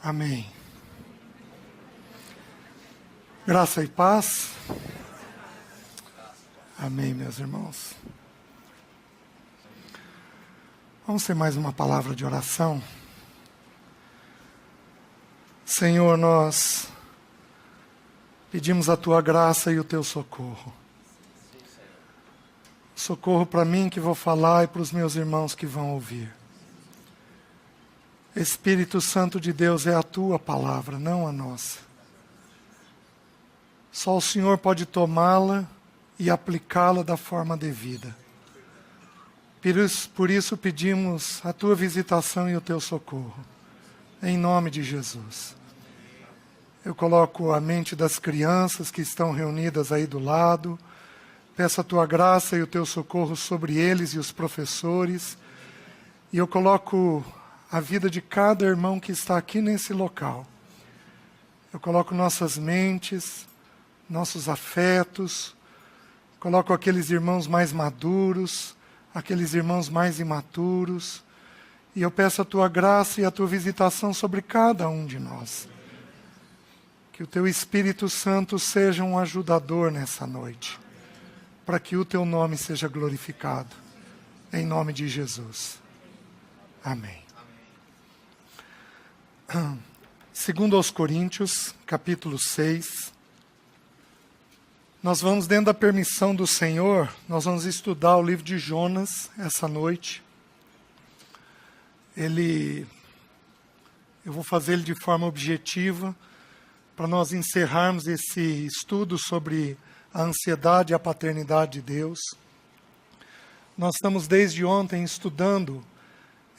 Amém. Graça e paz. Amém, meus irmãos. Vamos ter mais uma palavra de oração. Senhor, nós pedimos a Tua graça e o Teu socorro. Socorro para mim que vou falar e para os meus irmãos que vão ouvir. Espírito Santo de Deus, é a Tua palavra, não a nossa. Só o Senhor pode tomá-la e aplicá-la da forma devida. Por isso pedimos a Tua visitação e o Teu socorro. Em nome de Jesus. Eu coloco a mente das crianças que estão reunidas aí do lado. Peço a Tua graça e o Teu socorro sobre eles e os professores. E eu coloco a vida de cada irmão que está aqui nesse local. Eu coloco nossas mentes, nossos afetos, coloco aqueles irmãos mais maduros, aqueles irmãos mais imaturos, e eu peço a Tua graça e a Tua visitação sobre cada um de nós. Que o Teu Espírito Santo seja um ajudador nessa noite, para que o Teu nome seja glorificado. Em nome de Jesus. Amém. Segundo aos Coríntios, capítulo 6. Nós vamos, dentro da permissão do Senhor, nós vamos estudar o livro de Jonas essa noite. Eu vou fazer ele de forma objetiva, para nós encerrarmos esse estudo sobre a ansiedade e a paternidade de Deus. Nós estamos desde ontem estudando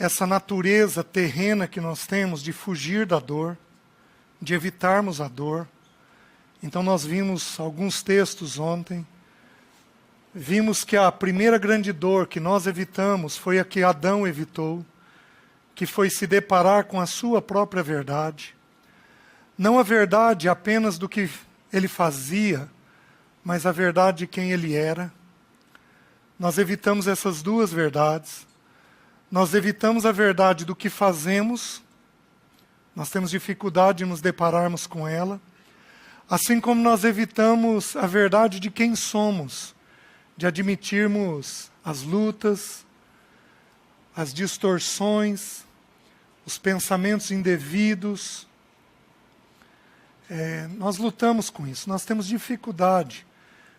essa natureza terrena que nós temos de fugir da dor, de evitarmos a dor. Então nós vimos alguns textos ontem. Vimos que a primeira grande dor que nós evitamos foi a que Adão evitou, que foi se deparar com a sua própria verdade. Não a verdade apenas do que ele fazia, mas a verdade de quem ele era. Nós evitamos essas duas verdades. Nós evitamos a verdade do que fazemos, nós temos dificuldade de nos depararmos com ela, assim como nós evitamos a verdade de quem somos, de admitirmos as lutas, as distorções, os pensamentos indevidos. Nós lutamos com isso, nós temos dificuldade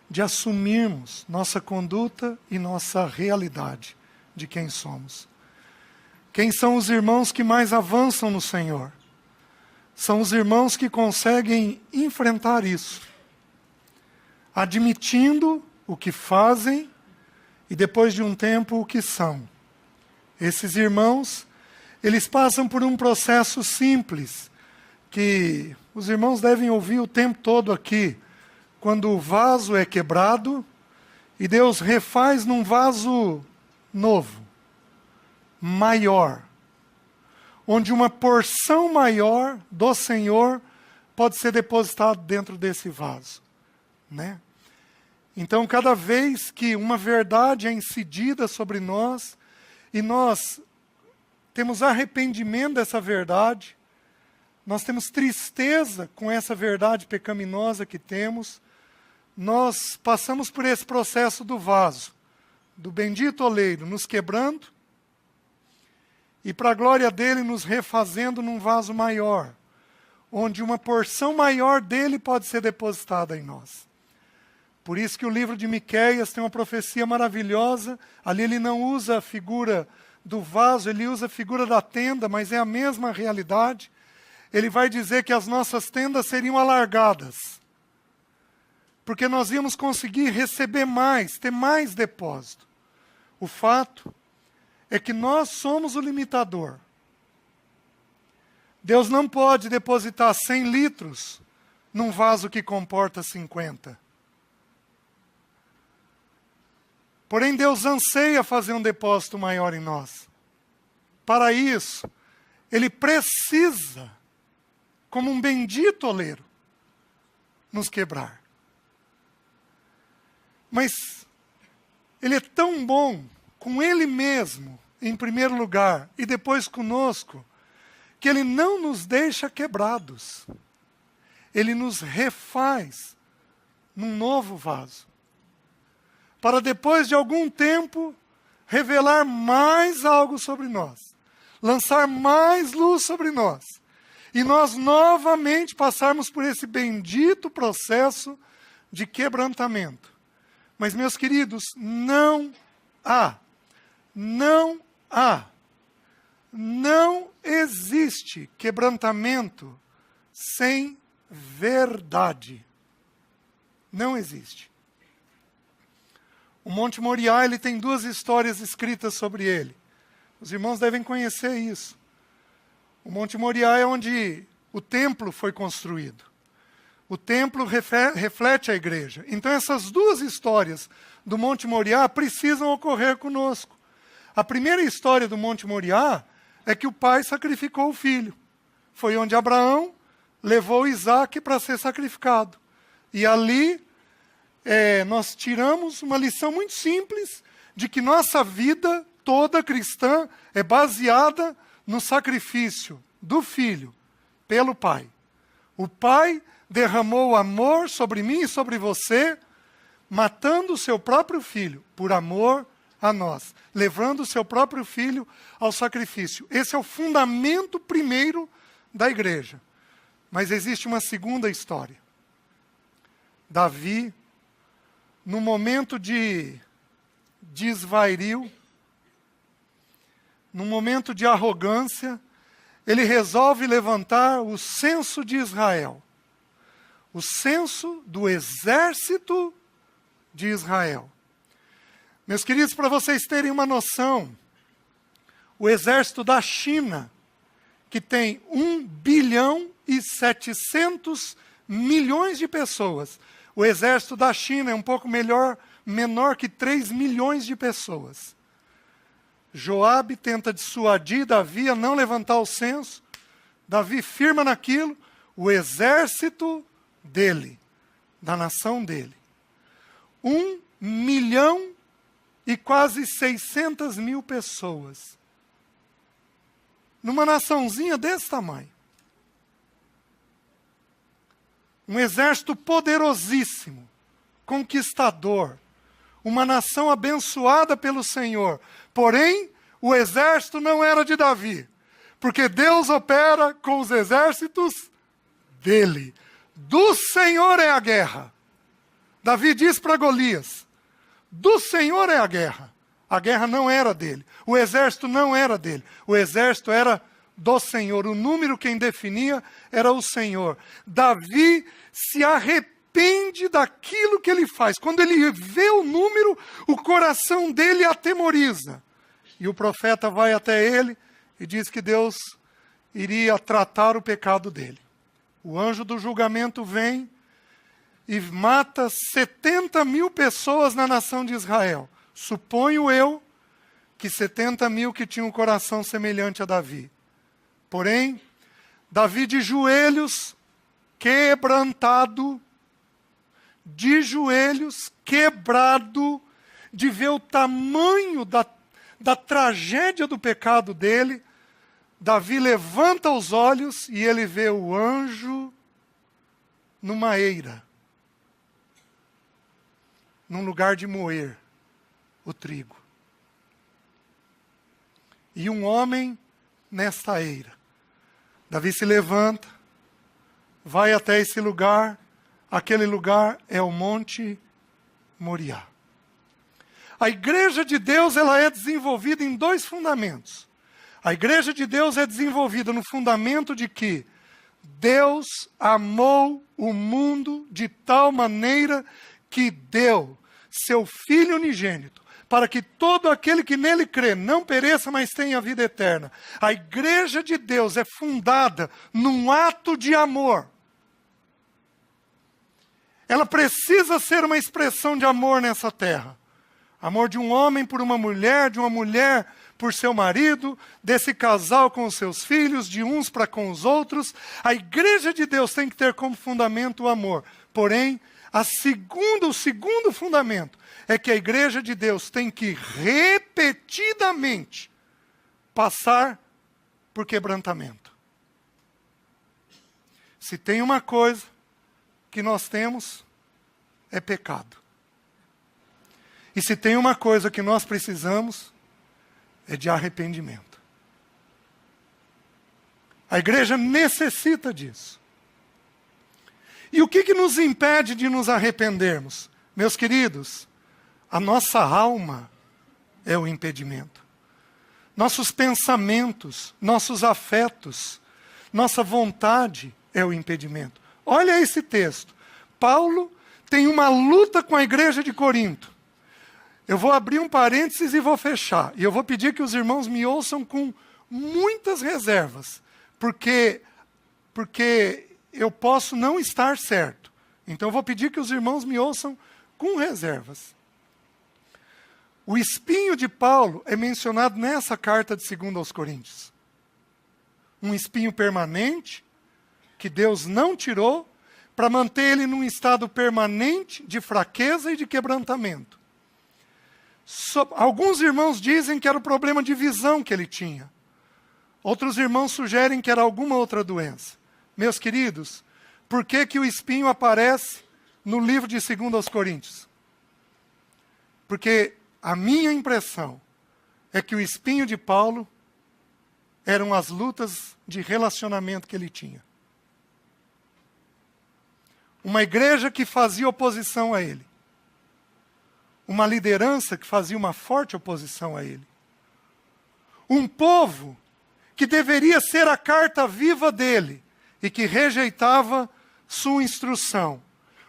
de assumirmos nossa conduta e nossa realidade de quem somos. Quem são os irmãos que mais avançam no Senhor? São os irmãos que conseguem enfrentar isso, admitindo o que fazem e depois de um tempo o que são. Esses irmãos, eles passam por um processo simples, que os irmãos devem ouvir o tempo todo aqui, quando o vaso é quebrado e Deus refaz num vaso novo, maior, onde uma porção maior do Senhor pode ser depositada dentro desse vaso, né? Então, cada vez que uma verdade é incidida sobre nós, e nós temos arrependimento dessa verdade, nós temos tristeza com essa verdade pecaminosa que temos, nós passamos por esse processo do vaso, do bendito oleiro, nos quebrando, e para a glória dele nos refazendo num vaso maior, onde uma porção maior dele pode ser depositada em nós. Por isso que o livro de Miqueias tem uma profecia maravilhosa. Ali ele não usa a figura do vaso, ele usa a figura da tenda, mas é a mesma realidade. Ele vai dizer que as nossas tendas seriam alargadas, porque nós íamos conseguir receber mais, ter mais depósito. O fato é que nós somos o limitador. Deus não pode depositar 100 litros num vaso que comporta 50. Porém, Deus anseia fazer um depósito maior em nós. Para isso, Ele precisa, como um bendito oleiro, nos quebrar. Mas Ele é tão bom com Ele mesmo, em primeiro lugar, e depois conosco, que Ele não nos deixa quebrados. Ele nos refaz num novo vaso. Para depois de algum tempo, revelar mais algo sobre nós. Lançar mais luz sobre nós. E nós novamente passarmos por esse bendito processo de quebrantamento. Mas, meus queridos, não existe quebrantamento sem verdade. Não existe. O Monte Moriá, ele tem 2 histórias escritas sobre ele. Os irmãos devem conhecer isso. O Monte Moriá é onde o templo foi construído. O templo reflete a igreja. Então essas 2 histórias do Monte Moriá precisam ocorrer conosco. A primeira história do Monte Moriá é que o pai sacrificou o filho. Foi onde Abraão levou Isaque para ser sacrificado. E ali nós tiramos uma lição muito simples de que nossa vida toda cristã é baseada no sacrifício do filho pelo pai. O pai derramou amor sobre mim e sobre você, matando o seu próprio filho por amor a nós, levando o seu próprio filho ao sacrifício. Esse é o fundamento primeiro da igreja. Mas existe uma segunda história. Davi, no momento de desvario, num momento de arrogância, ele resolve levantar o censo de Israel. O censo do exército de Israel. Meus queridos, para vocês terem uma noção, o exército da China, que tem 1 bilhão e 700 milhões de pessoas, o exército da China é um pouco menor que 3 milhões de pessoas. Joabe tenta dissuadir Davi a não levantar o censo. Davi firma naquilo. O exército dele, da nação dele. 1 milhão e quase 600 mil pessoas. Numa naçãozinha desse tamanho. Um exército poderosíssimo, conquistador. Uma nação abençoada pelo Senhor. Porém, o exército não era de Davi. Porque Deus opera com os exércitos dele. Do Senhor é a guerra. Davi diz para Golias, do Senhor é a guerra. A guerra não era dele. O exército não era dele. O exército era do Senhor. O número quem definia era o Senhor. Davi se arrepende daquilo que ele faz. Quando ele vê o número, o coração dele atemoriza. E o profeta vai até ele e diz que Deus iria tratar o pecado dele. O anjo do julgamento vem e mata 70 mil pessoas na nação de Israel. Suponho eu que 70 mil que tinham um coração semelhante a Davi. Porém, Davi de joelhos, quebrantado, de joelhos, quebrado, de ver o tamanho da tragédia do pecado dele, Davi levanta os olhos e ele vê o anjo numa eira, num lugar de moer o trigo. E um homem nesta eira. Davi se levanta, vai até esse lugar, aquele lugar é o Monte Moriá. A igreja de Deus, ela é desenvolvida em 2 fundamentos. A igreja de Deus é desenvolvida no fundamento de que Deus amou o mundo de tal maneira que deu seu Filho unigênito, para que todo aquele que nele crê não pereça, mas tenha vida eterna. A igreja de Deus é fundada num ato de amor. Ela precisa ser uma expressão de amor nessa terra. Amor de um homem por uma mulher, de uma mulher por seu marido, desse casal com os seus filhos, de uns para com os outros. A igreja de Deus tem que ter como fundamento o amor. Porém, o segundo fundamento é que a igreja de Deus tem que repetidamente passar por quebrantamento. Se tem uma coisa que nós temos, é pecado. E se tem uma coisa que nós precisamos, é de arrependimento. A igreja necessita disso. E o que nos impede de nos arrependermos? Meus queridos, a nossa alma é o impedimento. Nossos pensamentos, nossos afetos, nossa vontade é o impedimento. Olha esse texto. Paulo tem uma luta com a igreja de Corinto. Eu vou abrir um parênteses e vou fechar. E eu vou pedir que os irmãos me ouçam com muitas reservas. Porque eu posso não estar certo. Então eu vou pedir que os irmãos me ouçam com reservas. O espinho de Paulo é mencionado nessa carta de 2 aos Coríntios. Um espinho permanente, que Deus não tirou, para manter ele num estado permanente de fraqueza e de quebrantamento. Alguns irmãos dizem que era o problema de visão que ele tinha. Outros irmãos sugerem que era alguma outra doença. Meus queridos, por que o espinho aparece no livro de 2 aos Coríntios? Porque a minha impressão é que o espinho de Paulo eram as lutas de relacionamento que ele tinha. Uma igreja que fazia oposição a ele. Uma liderança que fazia uma forte oposição a ele. Um povo que deveria ser a carta viva dele e que rejeitava sua instrução.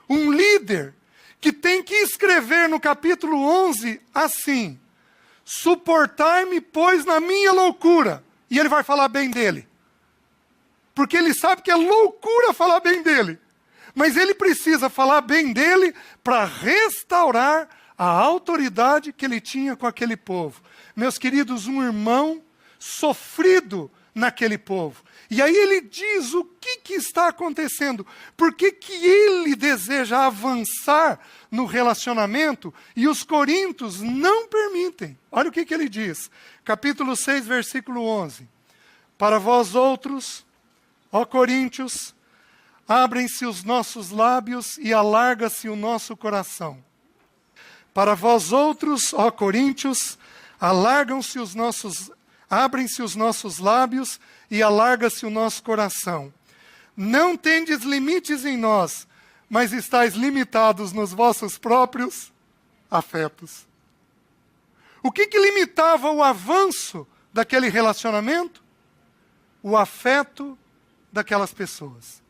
Um líder que tem que escrever no capítulo 11 assim: suportai-me, pois, na minha loucura. E ele vai falar bem dele. Porque ele sabe que é loucura falar bem dele. Mas ele precisa falar bem dele para restaurar a autoridade que ele tinha com aquele povo. Meus queridos, um irmão sofrido naquele povo. E aí ele diz o que está acontecendo. Por que ele deseja avançar no relacionamento e os coríntios não permitem? Olha o que ele diz. Capítulo 6, versículo 11. Para vós outros, ó coríntios, abrem-se os nossos lábios e alarga-se o nosso coração. Para vós outros, ó coríntios, abrem-se os nossos lábios e alarga-se o nosso coração. Não tendes limites em nós, mas estáis limitados nos vossos próprios afetos. O que limitava o avanço daquele relacionamento? O afeto daquelas pessoas.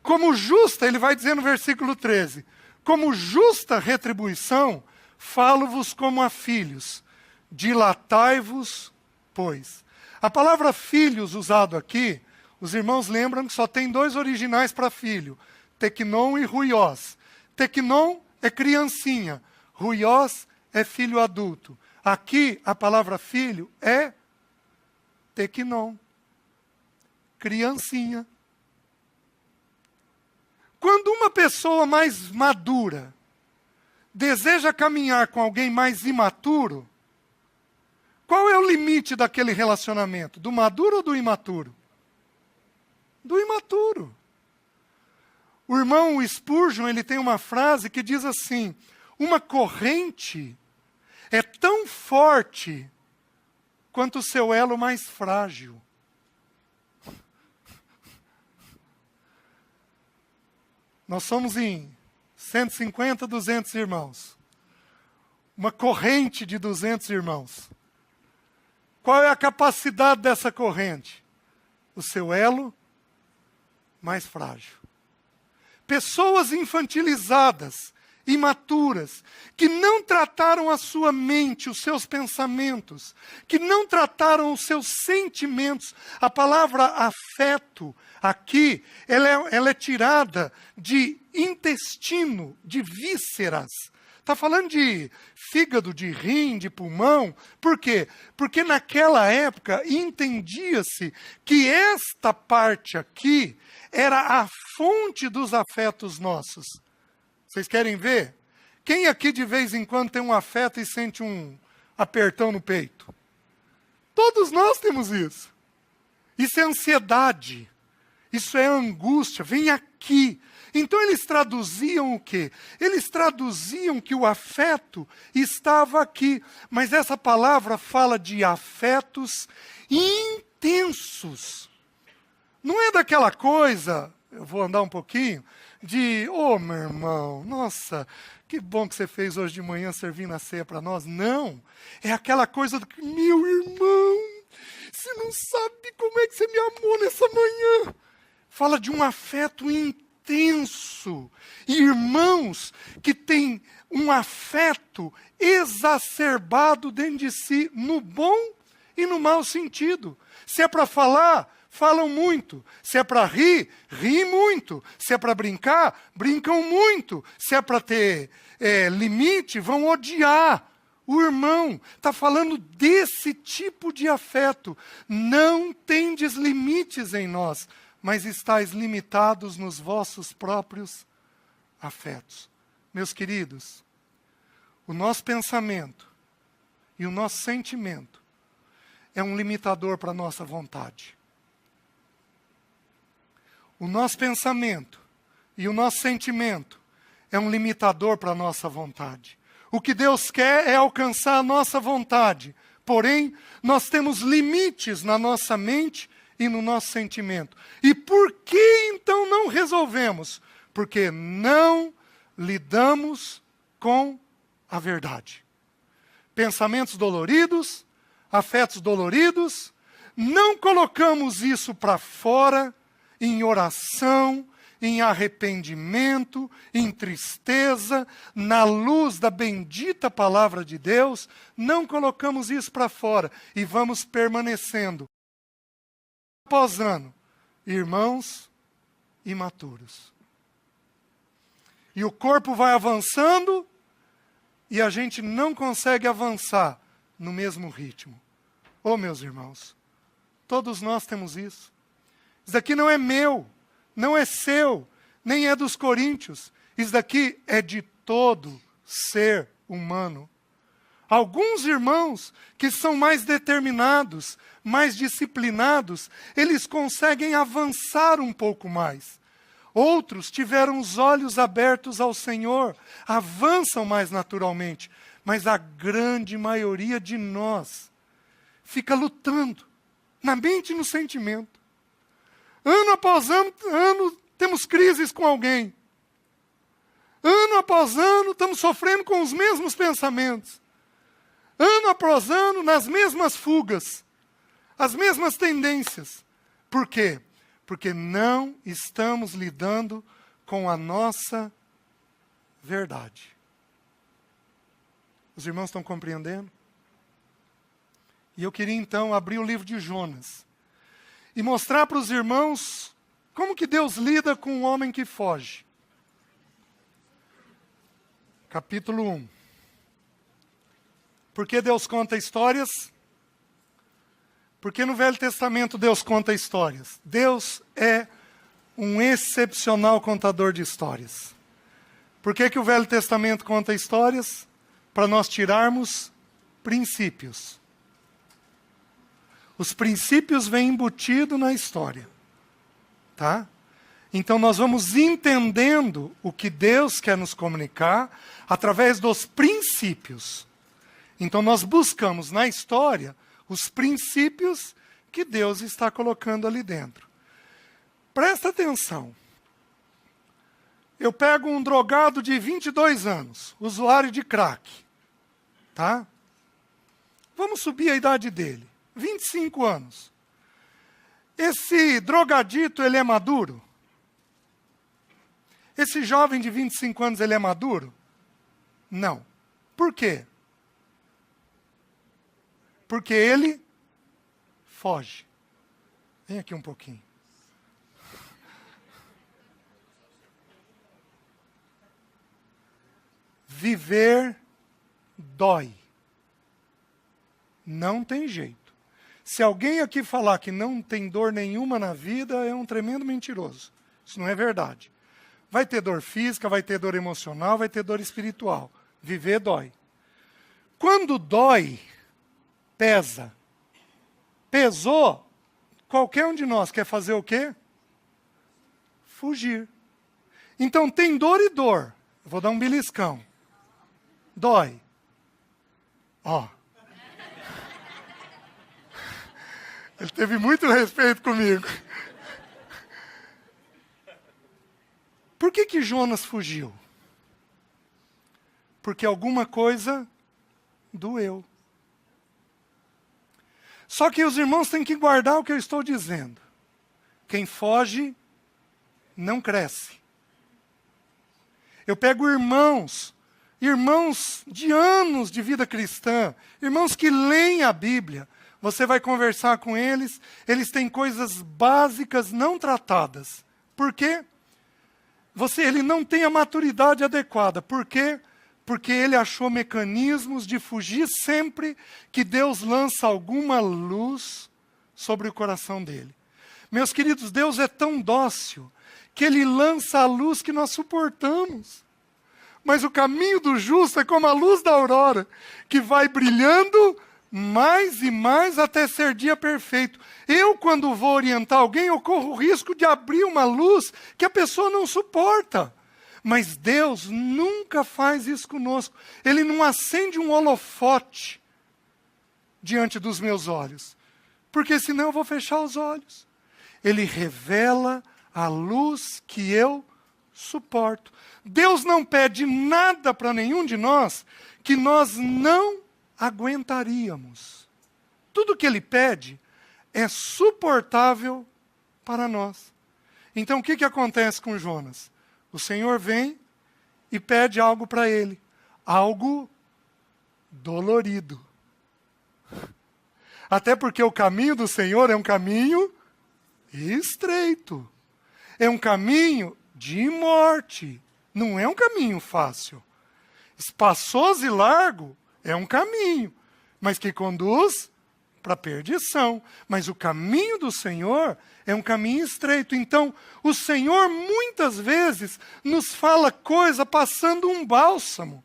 Como justa, ele vai dizer no versículo 13, como justa retribuição, falo-vos como a filhos, dilatai-vos, pois. A palavra filhos usado aqui, os irmãos lembram que só tem dois originais para filho, teknon e ruiós. Teknon é criancinha, ruiós é filho adulto. Aqui a palavra filho é teknon, criancinha. Quando uma pessoa mais madura deseja caminhar com alguém mais imaturo, qual é o limite daquele relacionamento? Do maduro ou do imaturo? Do imaturo. O irmão Spurgeon, ele tem uma frase que diz assim: uma corrente é tão forte quanto o seu elo mais frágil. Nós somos em 150, 200 irmãos. Uma corrente de 200 irmãos. Qual é a capacidade dessa corrente? O seu elo mais frágil. Pessoas infantilizadas, imaturas, que não trataram a sua mente, os seus pensamentos, que não trataram os seus sentimentos. A palavra afeto, aqui, ela é tirada de intestino, de vísceras. Está falando de fígado, de rim, de pulmão. Por quê? Porque naquela época entendia-se que esta parte aqui era a fonte dos afetos nossos. Vocês querem ver? Quem aqui de vez em quando tem um afeto e sente um apertão no peito? Todos nós temos isso. Isso é ansiedade. Isso é angústia, vem aqui. Então eles traduziam o quê? Eles traduziam que o afeto estava aqui. Mas essa palavra fala de afetos intensos. Não é daquela coisa, eu vou andar um pouquinho, de, meu irmão, nossa, que bom que você fez hoje de manhã servindo a ceia para nós. Não, é aquela coisa do que, meu irmão, você não sabe como é que você me amou nessa manhã. Fala de um afeto intenso. Irmãos que têm um afeto exacerbado dentro de si, no bom e no mau sentido. Se é para falar, falam muito. Se é para rir, riem muito. Se é para brincar, brincam muito. Se é para ter limite, vão odiar. O irmão está falando desse tipo de afeto. Não tendes limites em nós, mas estáis limitados nos vossos próprios afetos. Meus queridos, o nosso pensamento e o nosso sentimento é um limitador para a nossa vontade. O nosso pensamento e o nosso sentimento é um limitador para a nossa vontade. O que Deus quer é alcançar a nossa vontade. Porém, nós temos limites na nossa mente e no nosso sentimento. E por que então não resolvemos? Porque não lidamos com a verdade. Pensamentos doloridos, afetos doloridos, não colocamos isso para fora em oração, em arrependimento, em tristeza, na luz da bendita palavra de Deus, não colocamos isso para fora e vamos permanecendo, após ano, irmãos imaturos. E o corpo vai avançando e a gente não consegue avançar no mesmo ritmo. Meus irmãos, todos nós temos isso. Isso daqui não é meu, não é seu, nem é dos coríntios. Isso daqui é de todo ser humano. Alguns irmãos que são mais determinados, mais disciplinados, eles conseguem avançar um pouco mais. Outros tiveram os olhos abertos ao Senhor, avançam mais naturalmente. Mas a grande maioria de nós fica lutando, na mente e no sentimento. Ano após ano, temos crises com alguém. Ano após ano, estamos sofrendo com os mesmos pensamentos. Ano após ano, nas mesmas fugas, as mesmas tendências. Por quê? Porque não estamos lidando com a nossa verdade. Os irmãos estão compreendendo? E eu queria então abrir o livro de Jonas e mostrar para os irmãos como que Deus lida com um homem que foge. Capítulo 1. Por que Deus conta histórias? Porque no Velho Testamento Deus conta histórias. Deus é um excepcional contador de histórias. Por que o Velho Testamento conta histórias? Para nós tirarmos princípios. Os princípios vêm embutidos na história. Tá? Então nós vamos entendendo o que Deus quer nos comunicar através dos princípios. Então nós buscamos na história os princípios que Deus está colocando ali dentro. Presta atenção. Eu pego um drogado de 22 anos, usuário de crack. Tá? Vamos subir a idade dele. 25 anos. Esse drogadito, ele é maduro? Esse jovem de 25 anos, ele é maduro? Não. Por quê? Porque ele foge. Vem aqui um pouquinho. Viver dói. Não tem jeito. Se alguém aqui falar que não tem dor nenhuma na vida, é um tremendo mentiroso. Isso não é verdade. Vai ter dor física, vai ter dor emocional, vai ter dor espiritual. Viver dói. Quando dói, pesa. Pesou, qualquer um de nós quer fazer o quê? fugir. Então tem dor e dor. Eu vou dar um beliscão. Dói. Ó. Ele teve muito respeito comigo. Por que Jonas fugiu? Porque alguma coisa doeu. Só que os irmãos têm que guardar o que eu estou dizendo. Quem foge, não cresce. Eu pego irmãos de anos de vida cristã, irmãos que leem a Bíblia, você vai conversar com eles, eles têm coisas básicas não tratadas. Por quê? Ele não tem a maturidade adequada. Por quê? Porque ele achou mecanismos de fugir sempre que Deus lança alguma luz sobre o coração dele. Meus queridos, Deus é tão dócil que Ele lança a luz que nós suportamos. Mas o caminho do justo é como a luz da aurora, que vai brilhando mais e mais até ser dia perfeito. Eu, quando vou orientar alguém, eu corro o risco de abrir uma luz que a pessoa não suporta. Mas Deus nunca faz isso conosco. Ele não acende um holofote diante dos meus olhos, porque senão eu vou fechar os olhos. Ele revela a luz que eu suporto. Deus não pede nada para nenhum de nós que nós não aguentaríamos. Tudo que Ele pede é suportável para nós. Então o que acontece com Jonas? O Senhor vem e pede algo para ele. Algo dolorido. Até porque o caminho do Senhor é um caminho estreito. É um caminho de morte. Não é um caminho fácil. Espaçoso e largo é um caminho, mas que conduz para a perdição. Mas o caminho do Senhor é um caminho estreito. Então, o Senhor muitas vezes nos fala coisa passando um bálsamo.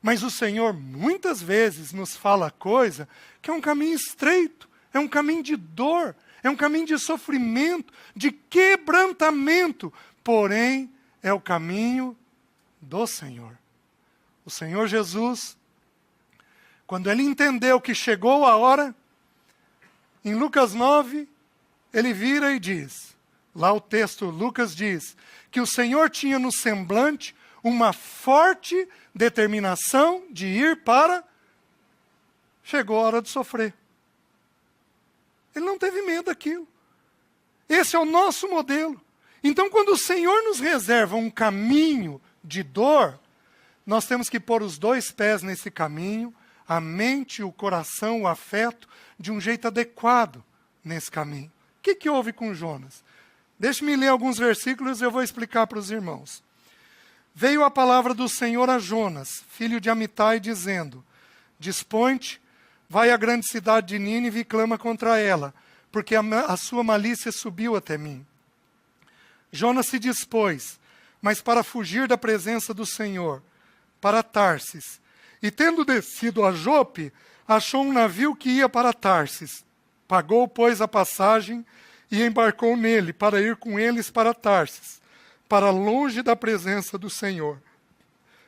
Mas o Senhor muitas vezes nos fala coisa que é um caminho estreito, é um caminho de dor, é um caminho de sofrimento, de quebrantamento. Porém, é o caminho do Senhor. O Senhor Jesus, quando Ele entendeu que chegou a hora, em Lucas 9, Ele vira e diz, lá o texto, Lucas diz, que o Senhor tinha no semblante uma forte determinação de ir para... Chegou a hora de sofrer. Ele não teve medo daquilo. Esse é o nosso modelo. Então, quando o Senhor nos reserva um caminho de dor, nós temos que pôr os dois pés nesse caminho, a mente, o coração, o afeto, de um jeito adequado nesse caminho. O que houve com Jonas? Deixe-me ler alguns versículos e eu vou explicar para os irmãos. Veio a palavra do Senhor a Jonas, filho de Amitai, dizendo, dispõe-te, vai à grande cidade de Nínive e clama contra ela, porque a sua malícia subiu até mim. Jonas se dispôs, mas para fugir da presença do Senhor, para Tarsis. E tendo descido a Jope, achou um navio que ia para Tarsis. Pagou, pois, a passagem e embarcou nele para ir com eles para Tarsis, para longe da presença do Senhor.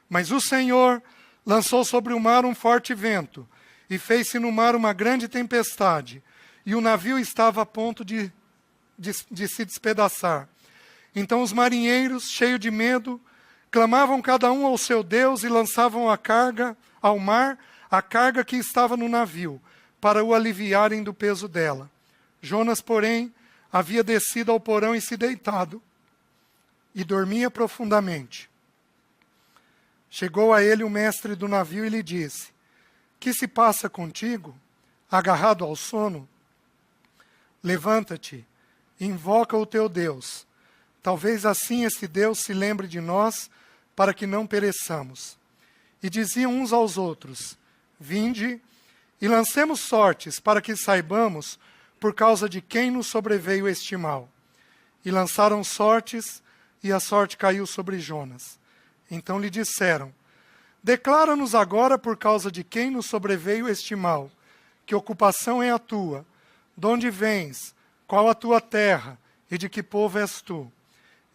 Mas o Senhor lançou sobre o mar um forte vento e fez-se no mar uma grande tempestade, e o navio estava a ponto de se despedaçar. Então os marinheiros, cheios de medo, clamavam cada um ao seu Deus e lançavam a carga ao mar, a carga que estava no navio, para o aliviarem do peso dela. Jonas, porém, havia descido ao porão e se deitado, e dormia profundamente. Chegou a ele o mestre do navio e lhe disse, que se passa contigo, agarrado ao sono? Levanta-te, invoca o teu Deus. Talvez assim esse Deus se lembre de nós, para que não pereçamos. E diziam uns aos outros, vinde e lancemos sortes, para que saibamos por causa de quem nos sobreveio este mal. E lançaram sortes, e a sorte caiu sobre Jonas. Então lhe disseram, declara-nos agora por causa de quem nos sobreveio este mal, que ocupação é a tua, de onde vens, qual a tua terra, e de que povo és tu?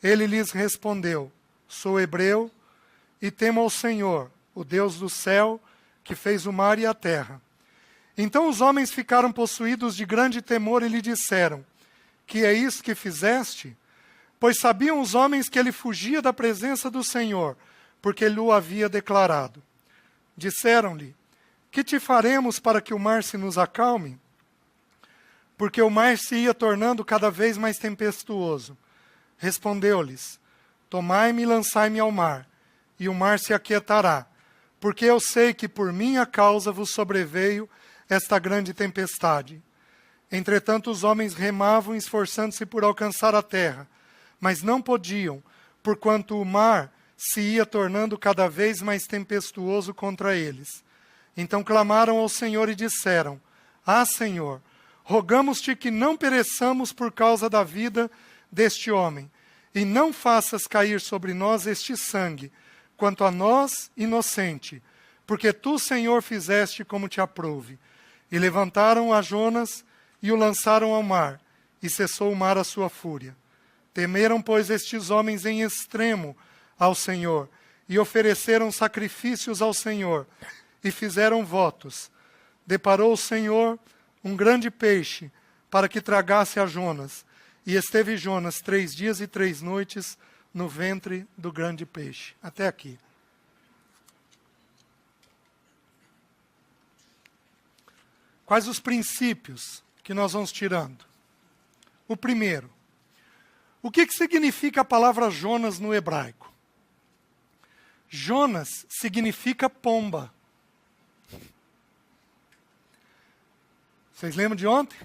Ele lhes respondeu: sou hebreu e temo ao Senhor, o Deus do céu, que fez o mar e a terra. Então os homens ficaram possuídos de grande temor e lhe disseram: que é isso que fizeste? Pois sabiam os homens que ele fugia da presença do Senhor, porque ele o havia declarado. Disseram-lhe: que te faremos para que o mar se nos acalme? Porque o mar se ia tornando cada vez mais tempestuoso. Respondeu-lhes: tomai-me e lançai-me ao mar, e o mar se aquietará, porque eu sei que por minha causa vos sobreveio esta grande tempestade. Entretanto os homens remavam, esforçando-se por alcançar a terra, mas não podiam, porquanto o mar se ia tornando cada vez mais tempestuoso contra eles. Então clamaram ao Senhor e disseram: ah, Senhor, rogamos-te que não pereçamos por causa da vida deste homem, e não faças cair sobre nós este sangue, quanto a nós, inocente, porque tu, Senhor, fizeste como te aprouve. E levantaram a Jonas e o lançaram ao mar, e cessou o mar a sua fúria. Temeram, pois, estes homens em extremo ao Senhor, e ofereceram sacrifícios ao Senhor, e fizeram votos. Deparou o Senhor um grande peixe, para que tragasse a Jonas, e esteve Jonas 3 dias e 3 noites no ventre do grande peixe. Até aqui. Quais os princípios que nós vamos tirando? O primeiro, o que significa a palavra Jonas no hebraico? Jonas significa pomba. Vocês lembram de ontem?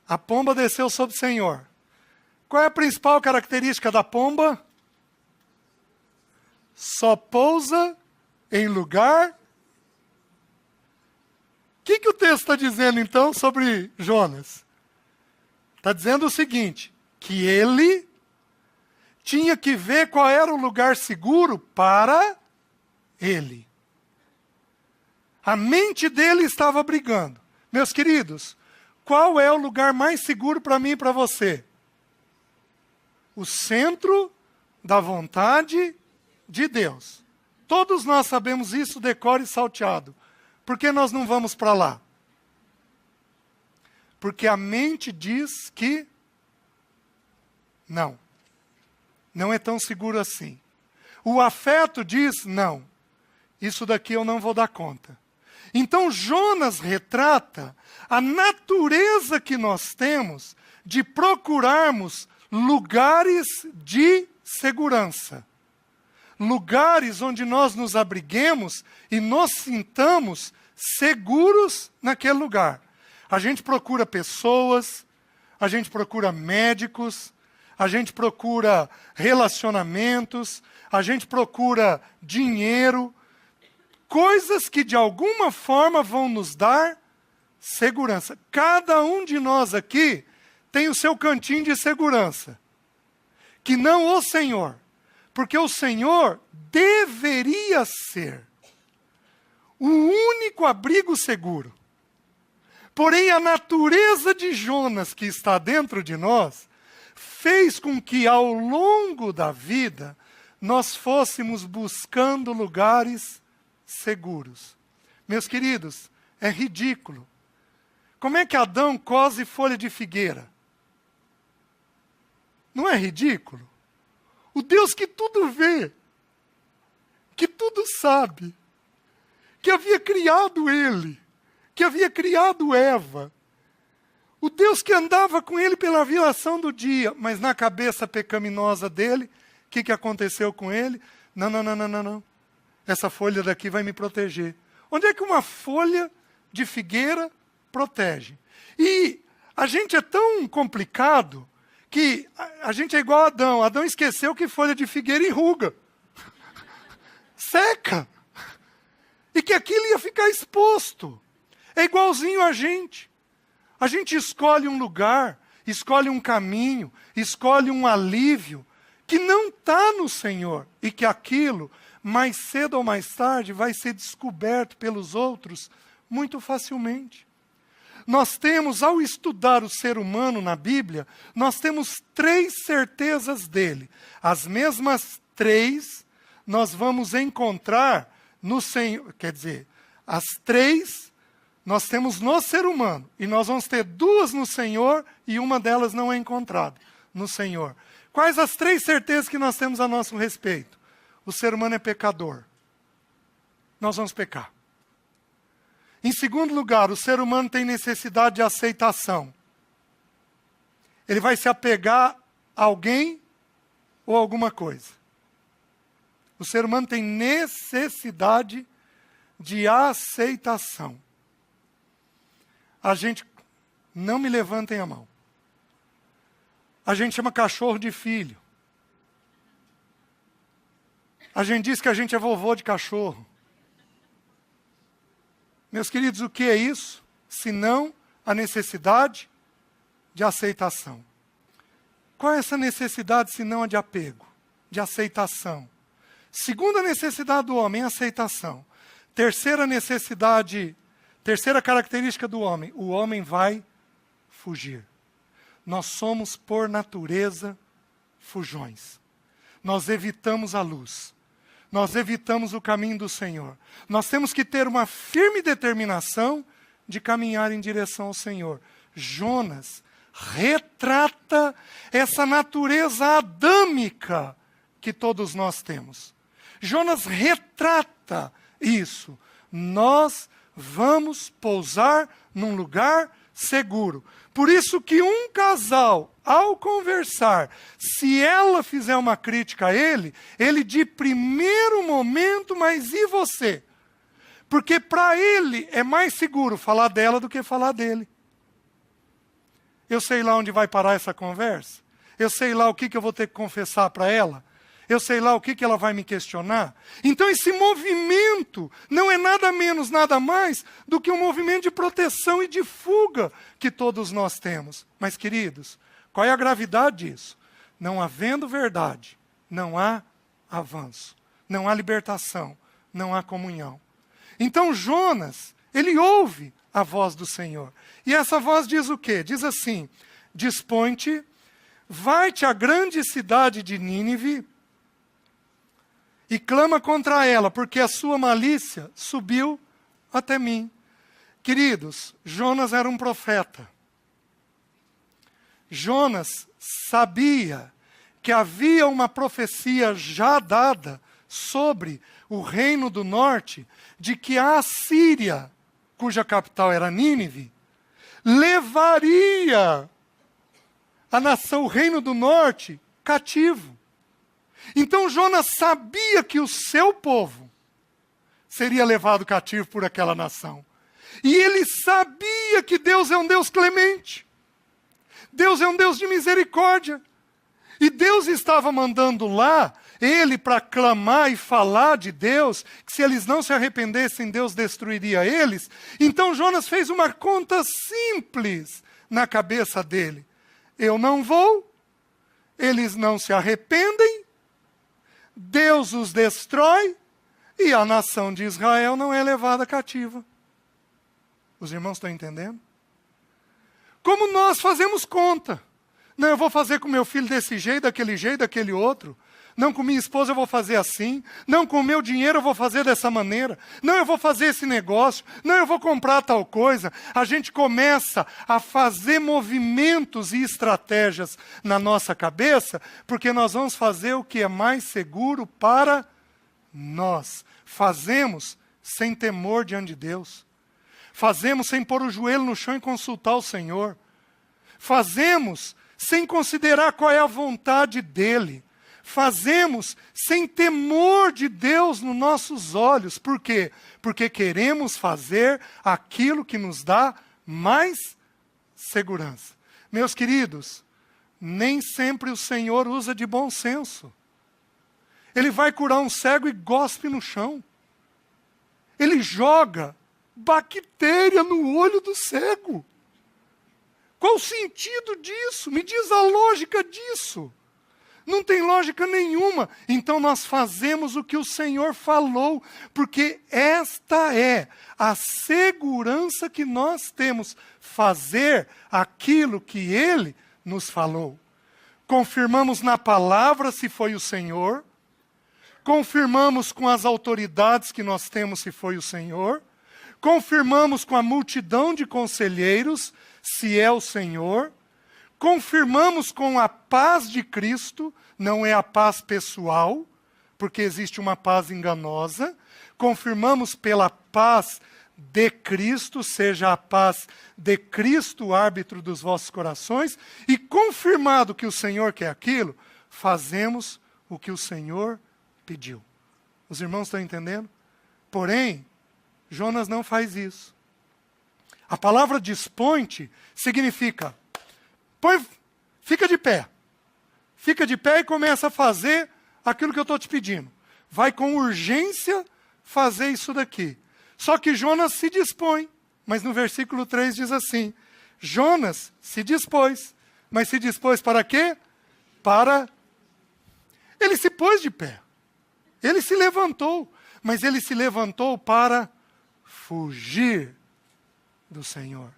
A pomba desceu sobre o Senhor. Qual é a principal característica da pomba? Só pousa em lugar. O que o texto está dizendo, então, sobre Jonas? Está dizendo o seguinte, que ele tinha que ver qual era o lugar seguro para ele. A mente dele estava brigando. Meus queridos, qual é o lugar mais seguro para mim e para você? O centro da vontade de Deus. Todos nós sabemos isso, decore e salteado. Por que nós não vamos para lá? Porque a mente diz que não. Não é tão seguro assim. O afeto diz não. Isso daqui eu não vou dar conta. Então Jonas retrata a natureza que nós temos de procurarmos lugares de segurança. Lugares onde nós nos abriguemos e nos sintamos seguros naquele lugar. A gente procura pessoas, a gente procura médicos, a gente procura relacionamentos, a gente procura dinheiro, coisas que de alguma forma vão nos dar segurança. Cada um de nós aqui tem o seu cantinho de segurança, que não o Senhor, porque o Senhor deveria ser o único abrigo seguro. Porém, a natureza de Jonas que está dentro de nós fez com que ao longo da vida nós fôssemos buscando lugares seguros. Meus queridos, é ridículo. Como é que Adão cose folha de figueira? Não é ridículo? O Deus que tudo vê, que tudo sabe, que havia criado ele, que havia criado Eva, o Deus que andava com ele pela viração do dia, mas na cabeça pecaminosa dele, o que aconteceu com ele? Não. Essa folha daqui vai me proteger. Onde é que uma folha de figueira protege? E a gente é tão complicado que a gente é igual a Adão. Adão esqueceu que folha de figueira enruga. Seca. E que aquilo ia ficar exposto. É igualzinho a gente. A gente escolhe um lugar, escolhe um caminho, escolhe um alívio que não está no Senhor. E que aquilo, mais cedo ou mais tarde, vai ser descoberto pelos outros muito facilmente. nós temos, ao estudar o ser humano na Bíblia, nós temos 3 certezas dele. As mesmas 3 nós vamos encontrar no Senhor, quer dizer, as 3 nós temos no ser humano, e nós vamos ter 2 no Senhor, e uma delas não é encontrada no Senhor. Quais as 3 certezas que nós temos a nosso respeito? O ser humano é pecador. Nós vamos pecar. Em segundo lugar, o ser humano tem necessidade de aceitação. Ele vai se apegar a alguém ou alguma coisa. O ser humano tem necessidade de aceitação. A gente, não me levantem a mão. A gente chama cachorro de filho. A gente diz que a gente é vovô de cachorro. Meus queridos, o que é isso? Senão a necessidade de aceitação. Qual é essa necessidade, senão a de apego, de aceitação? Segunda necessidade do homem, aceitação. Terceira necessidade, terceira característica do homem, o homem vai fugir. Nós somos, por natureza, fujões. Nós evitamos a luz. Nós evitamos o caminho do Senhor. Nós temos que ter uma firme determinação de caminhar em direção ao Senhor. Jonas retrata essa natureza adâmica que todos nós temos. Jonas retrata isso. Nós vamos pousar num lugar seguro. Por isso que um casal, ao conversar, se ela fizer uma crítica a ele de primeiro momento, mas e você? Porque para ele é mais seguro falar dela do que falar dele. Eu sei lá onde vai parar essa conversa. Eu sei lá o que eu vou ter que confessar para ela. Eu sei lá o que ela vai me questionar. Então esse movimento não é nada menos, nada mais do que um movimento de proteção e de fuga que todos nós temos. Mas, queridos, qual é a gravidade disso? Não havendo verdade, não há avanço, não há libertação, não há comunhão. Então Jonas, ele ouve a voz do Senhor. E essa voz diz o quê? Diz assim: dispõe-te, vai-te à grande cidade de Nínive e clama contra ela, porque a sua malícia subiu até mim. Queridos, Jonas era um profeta. Jonas sabia que havia uma profecia já dada sobre o reino do norte, de que a Assíria, cuja capital era Nínive, levaria a nação, o reino do norte, cativo. Então Jonas sabia que o seu povo seria levado cativo por aquela nação. E ele sabia que Deus é um Deus clemente. Deus é um Deus de misericórdia. E Deus estava mandando lá ele para clamar e falar de Deus, que se eles não se arrependessem, Deus destruiria eles. Então Jonas fez uma conta simples na cabeça dele. Eu não vou, eles não se arrependem, Deus os destrói e a nação de Israel não é levada cativa. Os irmãos estão entendendo? Como nós fazemos conta. Não, eu vou fazer com meu filho desse jeito, daquele outro. Não, com minha esposa eu vou fazer assim. Não, com o meu dinheiro eu vou fazer dessa maneira. Não, eu vou fazer esse negócio. Não, eu vou comprar tal coisa. A gente começa a fazer movimentos e estratégias na nossa cabeça, porque nós vamos fazer o que é mais seguro para nós. Fazemos sem temor diante de Deus. Fazemos sem pôr o joelho no chão e consultar o Senhor. Fazemos sem considerar qual é a vontade dEle. Fazemos sem temor de Deus nos nossos olhos. Por quê? Porque queremos fazer aquilo que nos dá mais segurança. Meus queridos, nem sempre o Senhor usa de bom senso. Ele vai curar um cego e gospe no chão. Ele joga bactéria no olho do cego. Qual o sentido disso? Me diz a lógica disso. Não tem lógica nenhuma. Então nós fazemos o que o Senhor falou, porque esta é a segurança que nós temos, fazer aquilo que Ele nos falou. Confirmamos na palavra se foi o Senhor, confirmamos com as autoridades que nós temos se foi o Senhor, confirmamos com a multidão de conselheiros se é o Senhor, confirmamos com a paz de Cristo, não é a paz pessoal, porque existe uma paz enganosa, confirmamos pela paz de Cristo, seja a paz de Cristo, árbitro dos vossos corações, e confirmado que o Senhor quer aquilo, fazemos o que o Senhor pediu. Os irmãos estão entendendo? Porém, Jonas não faz isso. A palavra dispõe-te significa, fica de pé. Fica de pé e começa a fazer aquilo que eu estou te pedindo. Vai com urgência fazer isso daqui. Só que Jonas se dispõe. Mas no versículo 3 diz assim, Jonas se dispôs. Mas se dispôs para quê? Ele se pôs de pé. Ele se levantou. Mas ele se levantou para fugir do Senhor.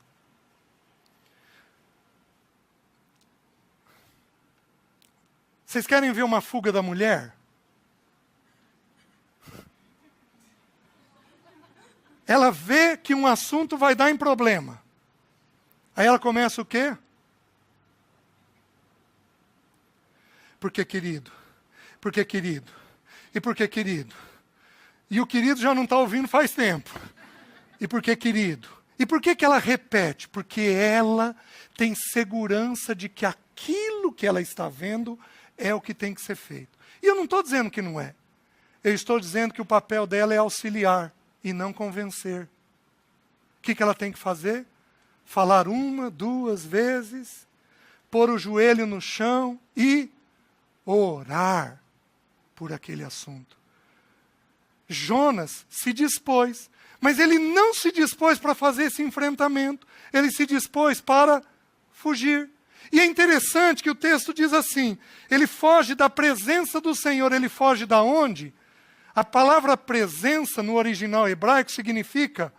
Vocês querem ver uma fuga da mulher? Ela vê que um assunto vai dar em problema. Aí ela começa o quê? Porque querido, porque querido, e porque querido. E o querido já não está ouvindo faz tempo. E porque querido. E por que ela repete? Porque ela tem segurança de que aquilo que ela está vendo é o que tem que ser feito. E eu não estou dizendo que não é. Eu estou dizendo que o papel dela é auxiliar e não convencer. O que ela tem que fazer? Falar 1, 2 vezes, pôr o joelho no chão e orar por aquele assunto. Jonas se dispôs, mas ele não se dispôs para fazer esse enfrentamento. Ele se dispôs para fugir. E é interessante que o texto diz assim, ele foge da presença do Senhor, ele foge da onde? A palavra presença no original hebraico significa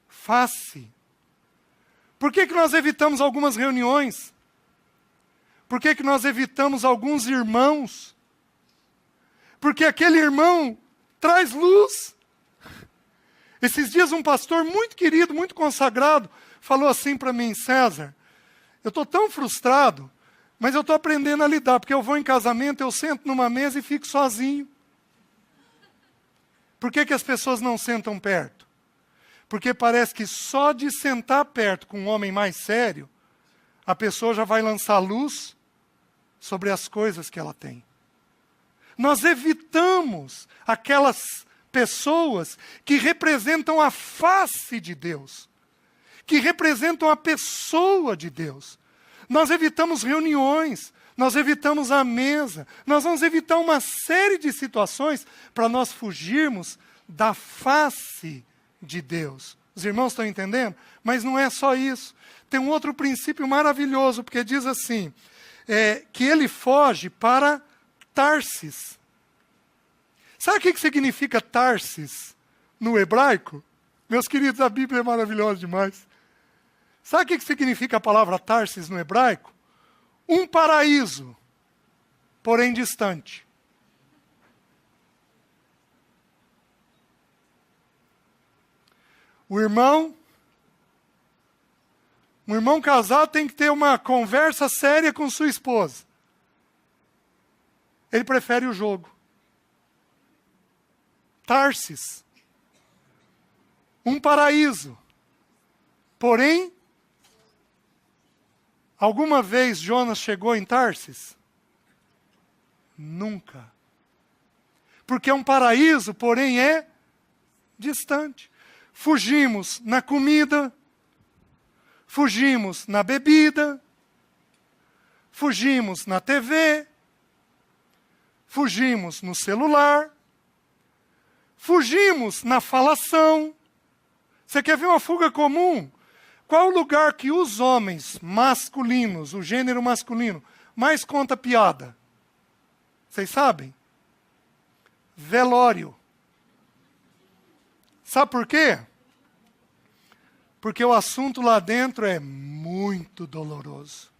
face. Por que nós evitamos algumas reuniões? Por que nós evitamos alguns irmãos? Porque aquele irmão traz luz. Esses dias um pastor muito querido, muito consagrado, falou assim para mim, César, eu estou tão frustrado, mas eu estou aprendendo a lidar, porque eu vou em casamento, eu sento numa mesa e fico sozinho. Por que as pessoas não sentam perto? Porque parece que só de sentar perto com um homem mais sério, a pessoa já vai lançar luz sobre as coisas que ela tem. Nós evitamos aquelas pessoas que representam a face de Deus, que representam a pessoa de Deus. Nós evitamos reuniões, nós evitamos a mesa, nós vamos evitar uma série de situações para nós fugirmos da face de Deus. Os irmãos estão entendendo? Mas não é só isso. Tem um outro princípio maravilhoso, porque diz assim, que ele foge para Tarsis. Sabe o que significa Tarsis no hebraico? Meus queridos, a Bíblia é maravilhosa demais. Sabe o que significa a palavra Tarsis no hebraico? Um paraíso, porém distante. Um irmão casado tem que ter uma conversa séria com sua esposa. Ele prefere o jogo. Tarsis. Um paraíso. Porém, alguma vez Jonas chegou em Tarsis? Nunca. Porque é um paraíso, porém é distante. Fugimos na comida, fugimos na bebida, fugimos na TV, fugimos no celular, fugimos na falação. Você quer ver uma fuga comum? Qual o lugar que os homens masculinos, o gênero masculino, mais conta piada? Vocês sabem? Velório. Sabe por quê? Porque o assunto lá dentro é muito doloroso.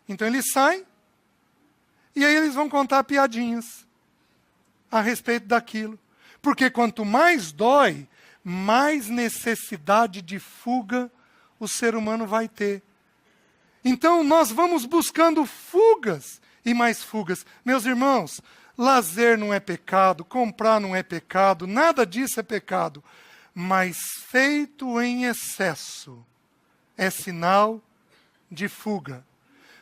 Então eles saem, e aí eles vão contar piadinhas a respeito daquilo. Porque quanto mais dói, mais necessidade de fuga o ser humano vai ter. Então nós vamos buscando fugas e mais fugas. Meus irmãos, lazer não é pecado, comprar não é pecado, nada disso é pecado. Mas feito em excesso é sinal de fuga.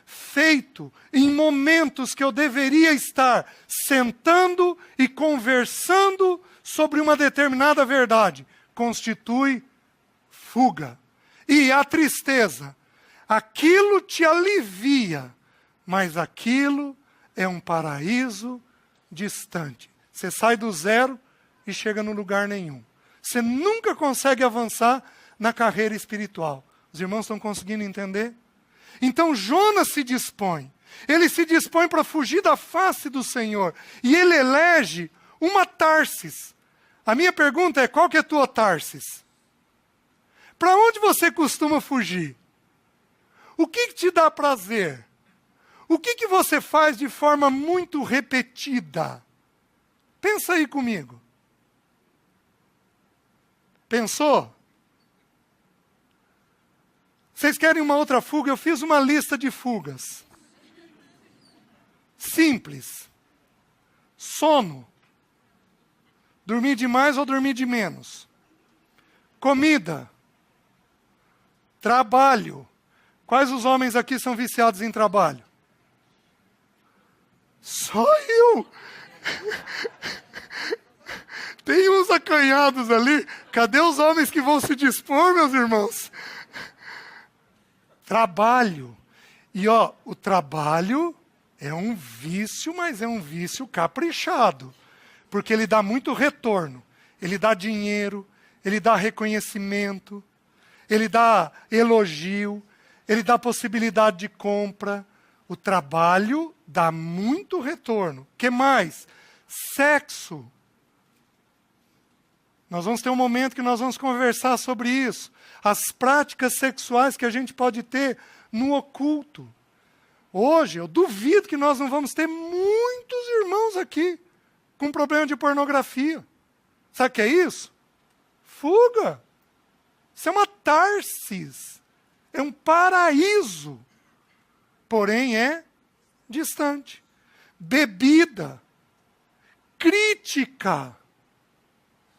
Feito em momentos que eu deveria estar sentando e conversando sobre uma determinada verdade, constitui fuga. E a tristeza, aquilo te alivia, mas aquilo é um paraíso distante. Você sai do zero e chega no lugar nenhum. Você nunca consegue avançar na carreira espiritual. Os irmãos estão conseguindo entender? Então Jonas se dispõe. Ele se dispõe para fugir da face do Senhor. E ele elege uma Tarsis. A minha pergunta é, qual que é a tua Tarsis? Para onde você costuma fugir? O que te dá prazer? O que você faz de forma muito repetida? Pensa aí comigo. Pensou? Vocês querem uma outra fuga? Eu fiz uma lista de fugas. Simples. Sono. Dormir demais ou dormir de menos. Comida. Trabalho. Quais os homens aqui são viciados em trabalho? Só eu. Tem uns acanhados ali. Cadê os homens que vão se dispor, meus irmãos? Trabalho. E o trabalho é um vício, mas é um vício caprichado. Porque ele dá muito retorno. Ele dá dinheiro, ele dá reconhecimento, ele dá elogio, ele dá possibilidade de compra. O trabalho dá muito retorno. O que mais? Sexo. Nós vamos ter um momento que nós vamos conversar sobre isso. As práticas sexuais que a gente pode ter no oculto. Hoje, eu duvido que nós não vamos ter muitos irmãos aqui com problema de pornografia. Sabe o que é isso? Fuga. Isso é uma Tarsis. É um paraíso. Porém, é distante. Bebida. Crítica.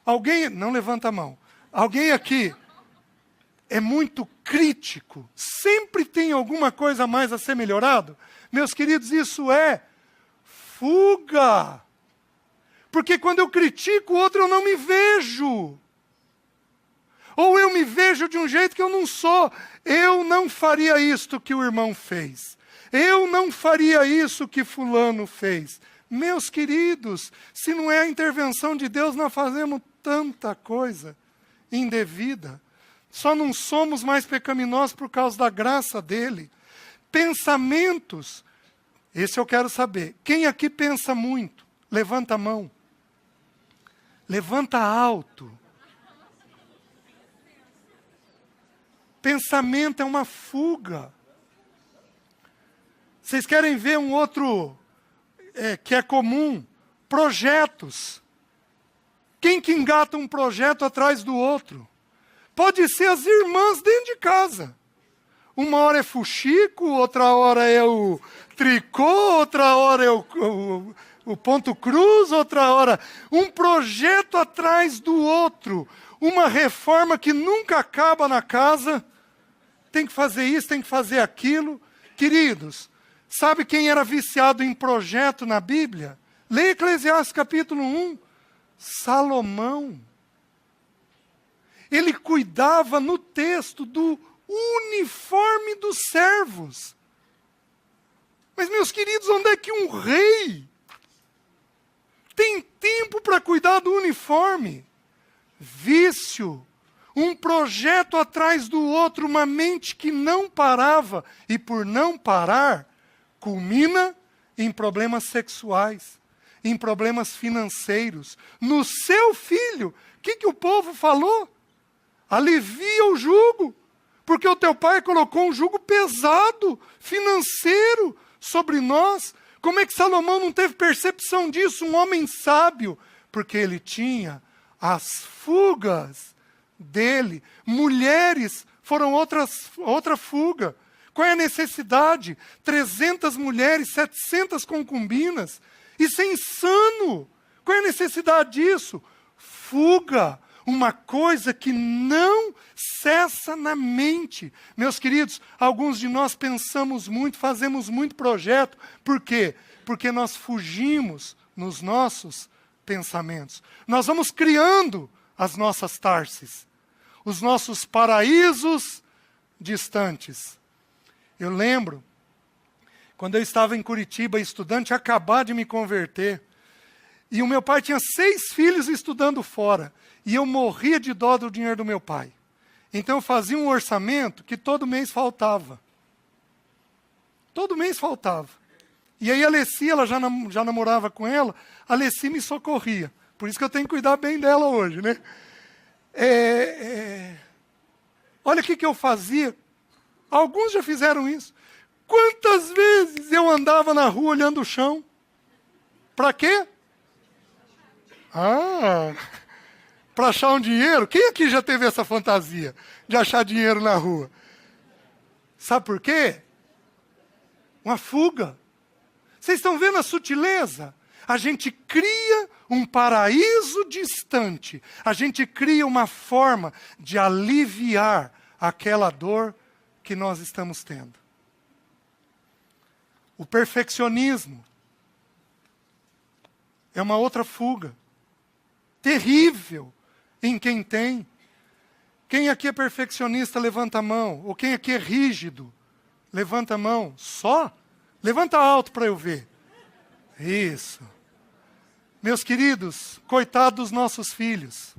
Alguém, não levanta a mão. Alguém aqui é muito crítico? Sempre tem alguma coisa a mais a ser melhorado? Meus queridos, isso é fuga. Porque quando eu critico o outro, eu não me vejo. Ou eu me vejo de um jeito que eu não sou. Eu não faria isto que o irmão fez. Eu não faria isso que fulano fez. Meus queridos, se não é a intervenção de Deus, nós fazemos tanta coisa indevida. Só não somos mais pecaminosos por causa da graça dele. Pensamentos. Esse eu quero saber. Quem aqui pensa muito? Levanta a mão. Levanta alto. Pensamento é uma fuga. Vocês querem ver um outro que é comum? Projetos. Quem que engata um projeto atrás do outro? Pode ser as irmãs dentro de casa. Uma hora é fuxico, outra hora é o tricô, outra hora é o ponto cruz, outra hora... Um projeto atrás do outro. Uma reforma que nunca acaba na casa. Tem que fazer isso, tem que fazer aquilo. Queridos, sabe quem era viciado em projeto na Bíblia? Leia Eclesiastes capítulo 1. Salomão. Ele cuidava no texto do uniforme dos servos. Mas, meus queridos, onde é que um rei tem tempo para cuidar do uniforme? Vício. Um projeto atrás do outro, uma mente que não parava. E por não parar, culmina em problemas sexuais, em problemas financeiros. No seu filho, o que o povo falou? Alivia o jugo, porque o teu pai colocou um jugo pesado, financeiro, sobre nós. Como é que Salomão não teve percepção disso? Um homem sábio, porque ele tinha as fugas dele. Mulheres foram outra fuga. Qual é a necessidade? 300 mulheres, 700 concubinas. Isso é insano. Qual é a necessidade disso? Fuga. Uma coisa que não cessa na mente. Meus queridos, alguns de nós pensamos muito, fazemos muito projeto. Por quê? Porque nós fugimos nos nossos pensamentos. Nós vamos criando as nossas Tarses, os nossos paraísos distantes. Eu lembro, quando eu estava em Curitiba, estudante, acabar de me converter, e o meu pai tinha 6 filhos estudando fora, e eu morria de dó do dinheiro do meu pai. Então eu fazia um orçamento que todo mês faltava. Todo mês faltava. E aí a Alessi, ela já namorava com ela, a Alessi me socorria. Por isso que eu tenho que cuidar bem dela hoje, né? Olha o que eu fazia. Alguns já fizeram isso. Quantas vezes eu andava na rua olhando o chão? Para quê? Para achar um dinheiro. Quem aqui já teve essa fantasia de achar dinheiro na rua? Sabe por quê? Uma fuga. Vocês estão vendo a sutileza? A gente cria um paraíso distante. A gente cria uma forma de aliviar aquela dor que nós estamos tendo. O perfeccionismo é uma outra fuga. Terrível em quem tem. Quem aqui é perfeccionista, levanta a mão. Ou quem aqui é rígido, levanta a mão. Só? Levanta alto para eu ver. Isso. Meus queridos, coitado dos nossos filhos.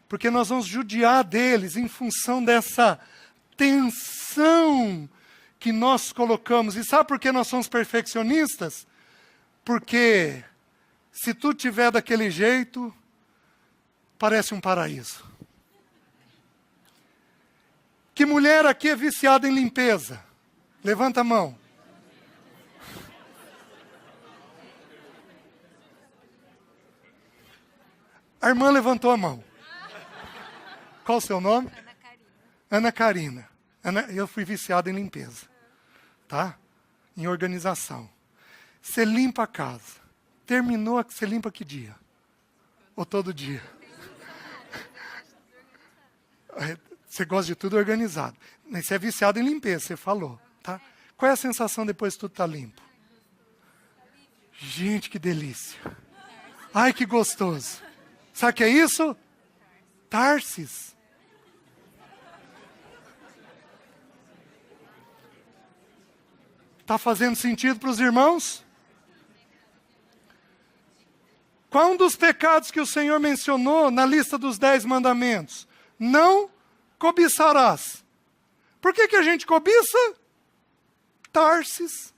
Porque nós vamos judiar deles em função dessa tensão que nós colocamos. E sabe por que nós somos perfeccionistas? Porque se tu tiver daquele jeito, parece um paraíso. Que mulher aqui é viciada em limpeza? Levanta a mão. A irmã levantou a mão. Qual o seu nome? Ana Karina. Eu fui viciado em limpeza. Tá? Em organização. Você limpa a casa. Terminou, você limpa que dia? Ou todo dia? Você gosta de tudo organizado. Você é viciado em limpeza, você falou. Tá? Qual é a sensação depois que tudo está limpo? Gente, que delícia. Ai, que gostoso. Sabe o que é isso? Tarses. Está fazendo sentido para os irmãos? Qual um dos pecados que o Senhor mencionou na lista dos 10 mandamentos? Não cobiçarás. Por que a gente cobiça? Tarses.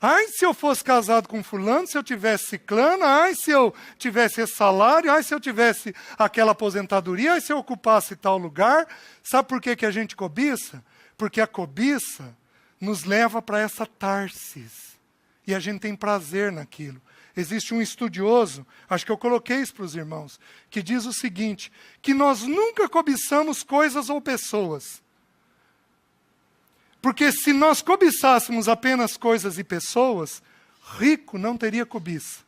Ai, se eu fosse casado com fulano, se eu tivesse ciclana, ai, se eu tivesse esse salário, ai, se eu tivesse aquela aposentadoria, ai, se eu ocupasse tal lugar. Sabe por que a gente cobiça? Porque a cobiça nos leva para essa Tarsis. E a gente tem prazer naquilo. Existe um estudioso, acho que eu coloquei isso para os irmãos, que diz o seguinte, que nós nunca cobiçamos coisas ou pessoas. Porque se nós cobiçássemos apenas coisas e pessoas, rico não teria cobiça.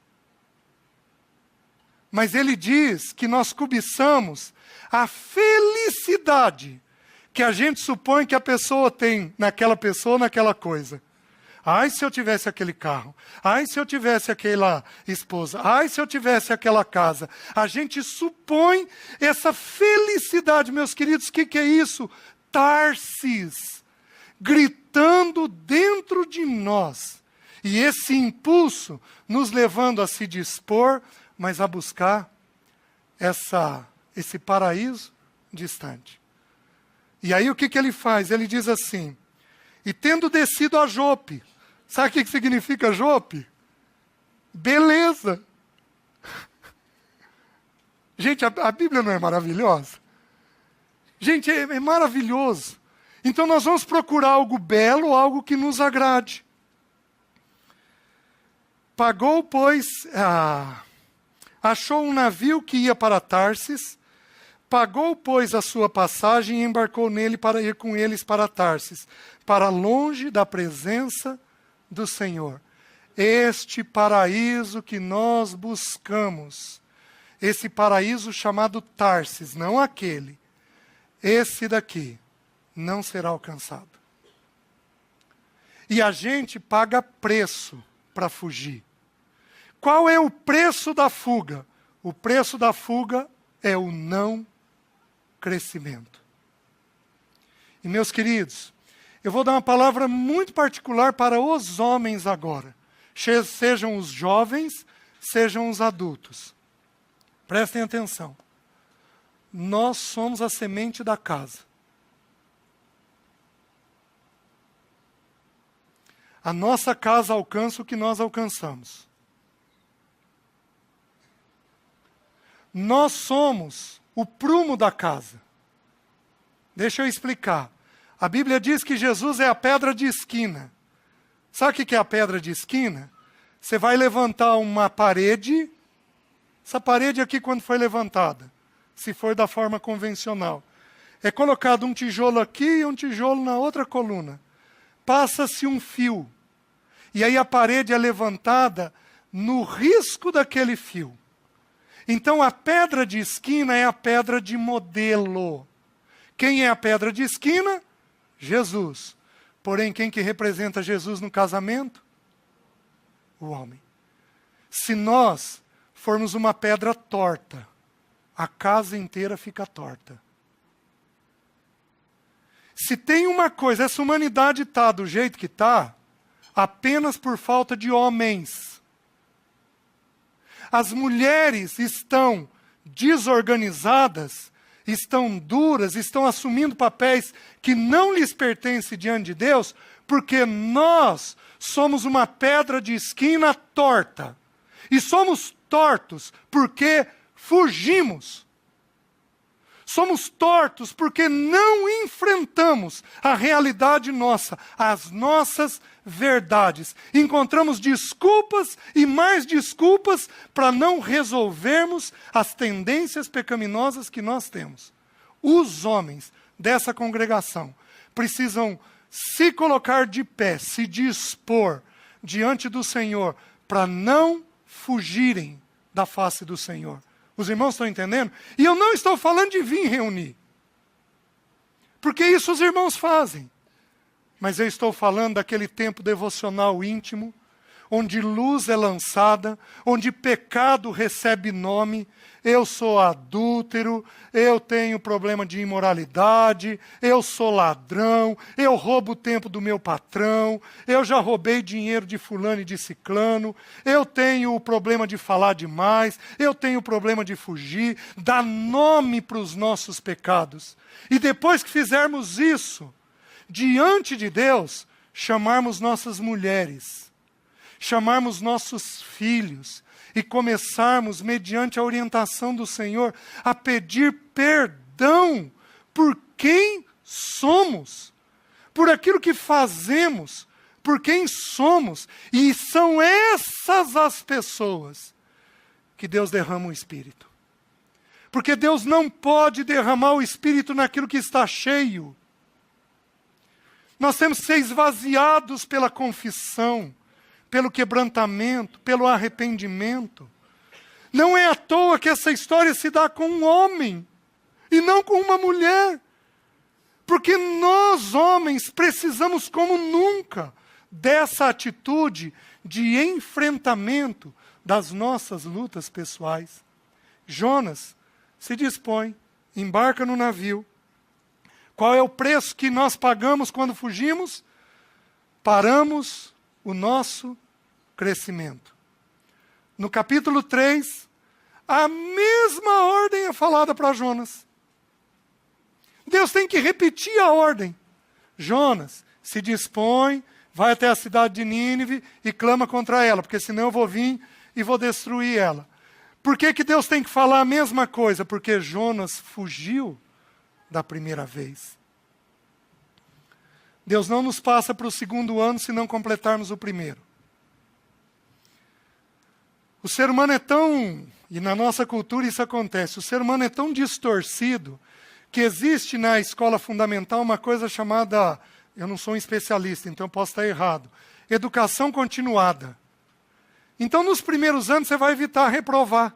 Mas ele diz que nós cobiçamos a felicidade que a gente supõe que a pessoa tem naquela pessoa, naquela coisa. Ai, se eu tivesse aquele carro. Ai, se eu tivesse aquela esposa. Ai, se eu tivesse aquela casa. A gente supõe essa felicidade, meus queridos. O que é isso? Tarsis. Gritando dentro de nós. E esse impulso nos levando a se dispor, mas a buscar esse paraíso distante. E aí o que ele faz? Ele diz assim, E tendo descido a Jope. Sabe o que significa Jope? Beleza. Gente, a Bíblia não é maravilhosa? Gente, é maravilhoso. Então nós vamos procurar algo belo, algo que nos agrade. Pagou, pois, achou um navio que ia para Tarsis, pagou, pois, a sua passagem e embarcou nele para ir com eles para Tarsis, para longe da presença do Senhor. Este paraíso que nós buscamos, esse paraíso chamado Tarsis, não aquele, esse daqui, não será alcançado. E a gente paga preço para fugir. Qual é o preço da fuga? O preço da fuga é o não crescimento. E meus queridos, eu vou dar uma palavra muito particular para os homens agora. Sejam os jovens, sejam os adultos. Prestem atenção. Nós somos a semente da casa. A nossa casa alcança o que nós alcançamos. Nós somos o prumo da casa. Deixa eu explicar. A Bíblia diz que Jesus é a pedra de esquina. Sabe o que é a pedra de esquina? Você vai levantar uma parede. Essa parede aqui, quando foi levantada, se for da forma convencional, é colocado um tijolo aqui e um tijolo na outra coluna. Passa-se um fio. E aí a parede é levantada no risco daquele fio. Então a pedra de esquina é a pedra de modelo. Quem é a pedra de esquina? Jesus. Porém, quem que representa Jesus no casamento? O homem. Se nós formos uma pedra torta, a casa inteira fica torta. Se tem uma coisa, essa humanidade está do jeito que está, apenas por falta de homens. As mulheres estão desorganizadas, estão duras, estão assumindo papéis que não lhes pertencem diante de Deus, porque nós somos uma pedra de esquina torta. E somos tortos porque fugimos. Somos tortos porque não enfrentamos a realidade nossa, as nossas verdades. Encontramos desculpas e mais desculpas para não resolvermos as tendências pecaminosas que nós temos. Os homens dessa congregação precisam se colocar de pé, se dispor diante do Senhor para não fugirem da face do Senhor. Os irmãos estão entendendo? E eu não estou falando de vir reunir. Porque isso os irmãos fazem. Mas eu estou falando daquele tempo devocional íntimo, onde luz é lançada, onde pecado recebe nome. Eu sou adúltero, eu tenho problema de imoralidade, eu sou ladrão, eu roubo o tempo do meu patrão, eu já roubei dinheiro de fulano e de ciclano, eu tenho o problema de falar demais, eu tenho o problema de fugir. Dá nome para os nossos pecados. E depois que fizermos isso, diante de Deus, chamarmos nossas mulheres, chamarmos nossos filhos e começarmos, mediante a orientação do Senhor, a pedir perdão por quem somos, por aquilo que fazemos, por quem somos. E são essas as pessoas que Deus derrama o Espírito. Porque Deus não pode derramar o Espírito naquilo que está cheio. Nós temos que ser esvaziados pela confissão, pelo quebrantamento, pelo arrependimento. Não é à toa que essa história se dá com um homem e não com uma mulher. Porque nós, homens, precisamos como nunca dessa atitude de enfrentamento das nossas lutas pessoais. Jonas se dispõe, embarca no navio. Qual é o preço que nós pagamos quando fugimos? Paramos o nosso crescimento. No capítulo 3, a mesma ordem é falada para Jonas. Deus tem que repetir a ordem. Jonas, se dispõe, vai até a cidade de Nínive e clama contra ela, porque senão eu vou vir e vou destruir ela. Por que que Deus tem que falar a mesma coisa? Porque Jonas fugiu da primeira vez. Deus não nos passa para o segundo ano se não completarmos o primeiro. O ser humano é tão, e na nossa cultura isso acontece, o ser humano é tão distorcido que existe na escola fundamental uma coisa chamada, eu não sou um especialista, então eu posso estar errado, educação continuada. Então nos primeiros anos você vai evitar reprovar.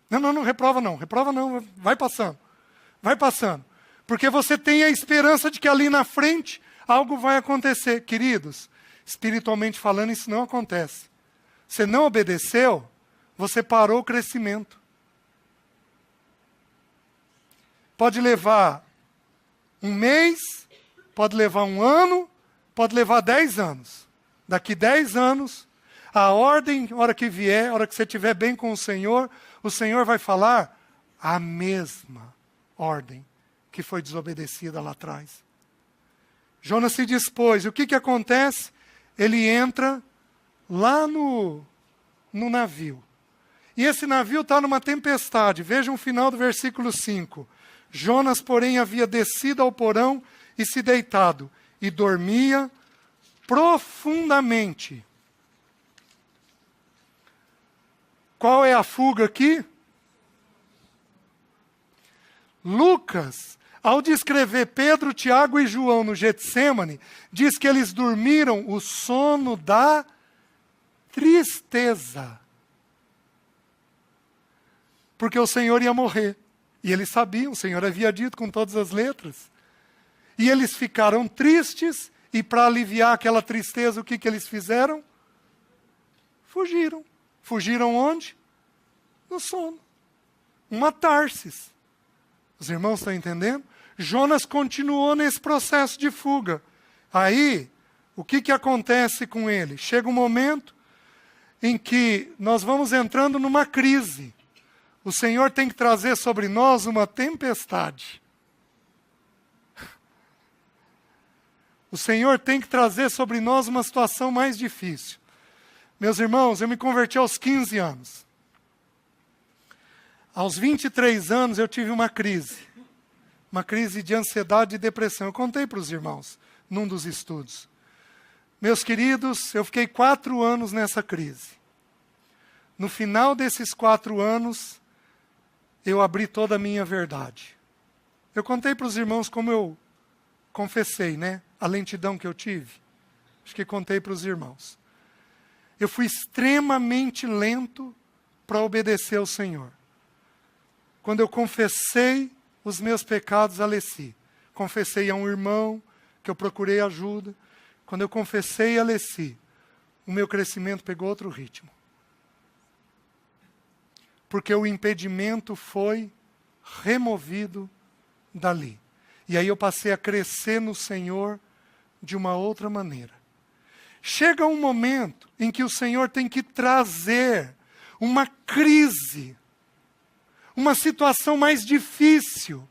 Não reprova não, vai passando. Vai passando. Porque você tem a esperança de que ali na frente algo vai acontecer. Queridos, espiritualmente falando, isso não acontece. Você não obedeceu, você parou o crescimento. Pode levar um mês, pode levar um ano, pode levar 10 anos. Daqui 10 anos, a ordem, a hora que vier, a hora que você estiver bem com o Senhor vai falar a mesma ordem que foi desobedecida lá atrás. Jonas se dispôs. E o que acontece? Ele entra lá no navio. E esse navio está numa tempestade. Vejam o final do versículo 5. Jonas, porém, havia descido ao porão e se deitado, e dormia profundamente. Qual é a fuga aqui? Lucas, ao descrever Pedro, Tiago e João no Getsêmani, diz que eles dormiram o sono da tristeza. Porque o Senhor ia morrer. E eles sabiam, o Senhor havia dito com todas as letras. E eles ficaram tristes, e para aliviar aquela tristeza, o que eles fizeram? Fugiram. Fugiram onde? No sono. Uma Tarsis. Os irmãos estão entendendo? Jonas continuou nesse processo de fuga. Aí, o que acontece com ele? Chega um momento em que nós vamos entrando numa crise. O Senhor tem que trazer sobre nós uma tempestade. O Senhor tem que trazer sobre nós uma situação mais difícil. Meus irmãos, eu me converti aos 15 anos. Aos 23 anos eu tive uma crise de ansiedade e depressão. Eu contei para os irmãos, num dos estudos. Meus queridos, eu fiquei 4 anos nessa crise. No final desses 4 anos, eu abri toda a minha verdade. Eu contei para os irmãos como eu confessei, né? A lentidão que eu tive. Acho que contei para os irmãos. Eu fui extremamente lento para obedecer ao Senhor. Quando eu confessei os meus pecados a Leci, confessei a um irmão que eu procurei ajuda. Quando eu confessei a Leci, o meu crescimento pegou outro ritmo. Porque o impedimento foi removido dali. E aí eu passei a crescer no Senhor de uma outra maneira. Chega um momento em que o Senhor tem que trazer uma crise, uma situação mais difícil,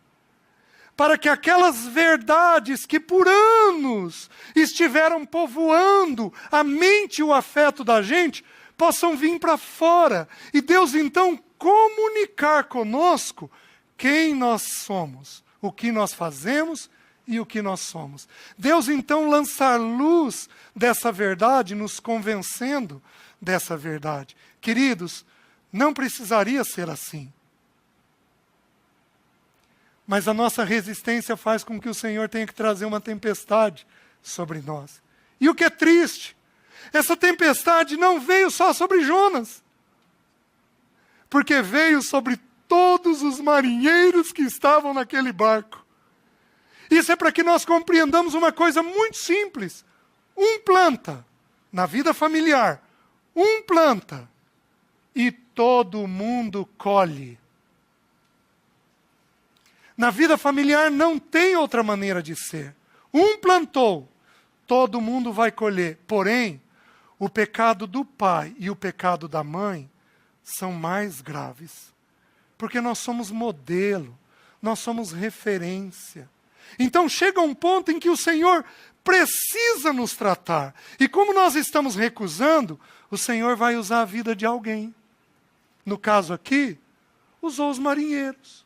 para que aquelas verdades que por anos estiveram povoando a mente e o afeto da gente, possam vir para fora. E Deus então comunicar conosco quem nós somos, o que nós fazemos e o que nós somos. Deus então lançar luz dessa verdade, nos convencendo dessa verdade. Queridos, não precisaria ser assim. Mas a nossa resistência faz com que o Senhor tenha que trazer uma tempestade sobre nós. E o que é triste, essa tempestade não veio só sobre Jonas, porque veio sobre todos os marinheiros que estavam naquele barco. Isso é para que nós compreendamos uma coisa muito simples. Um planta, na vida familiar, um planta, e todo mundo colhe. Na vida familiar não tem outra maneira de ser. Um plantou, todo mundo vai colher. Porém, o pecado do pai e o pecado da mãe são mais graves. Porque nós somos modelo, nós somos referência. Então chega um ponto em que o Senhor precisa nos tratar. E como nós estamos recusando, o Senhor vai usar a vida de alguém. No caso aqui, usou os marinheiros.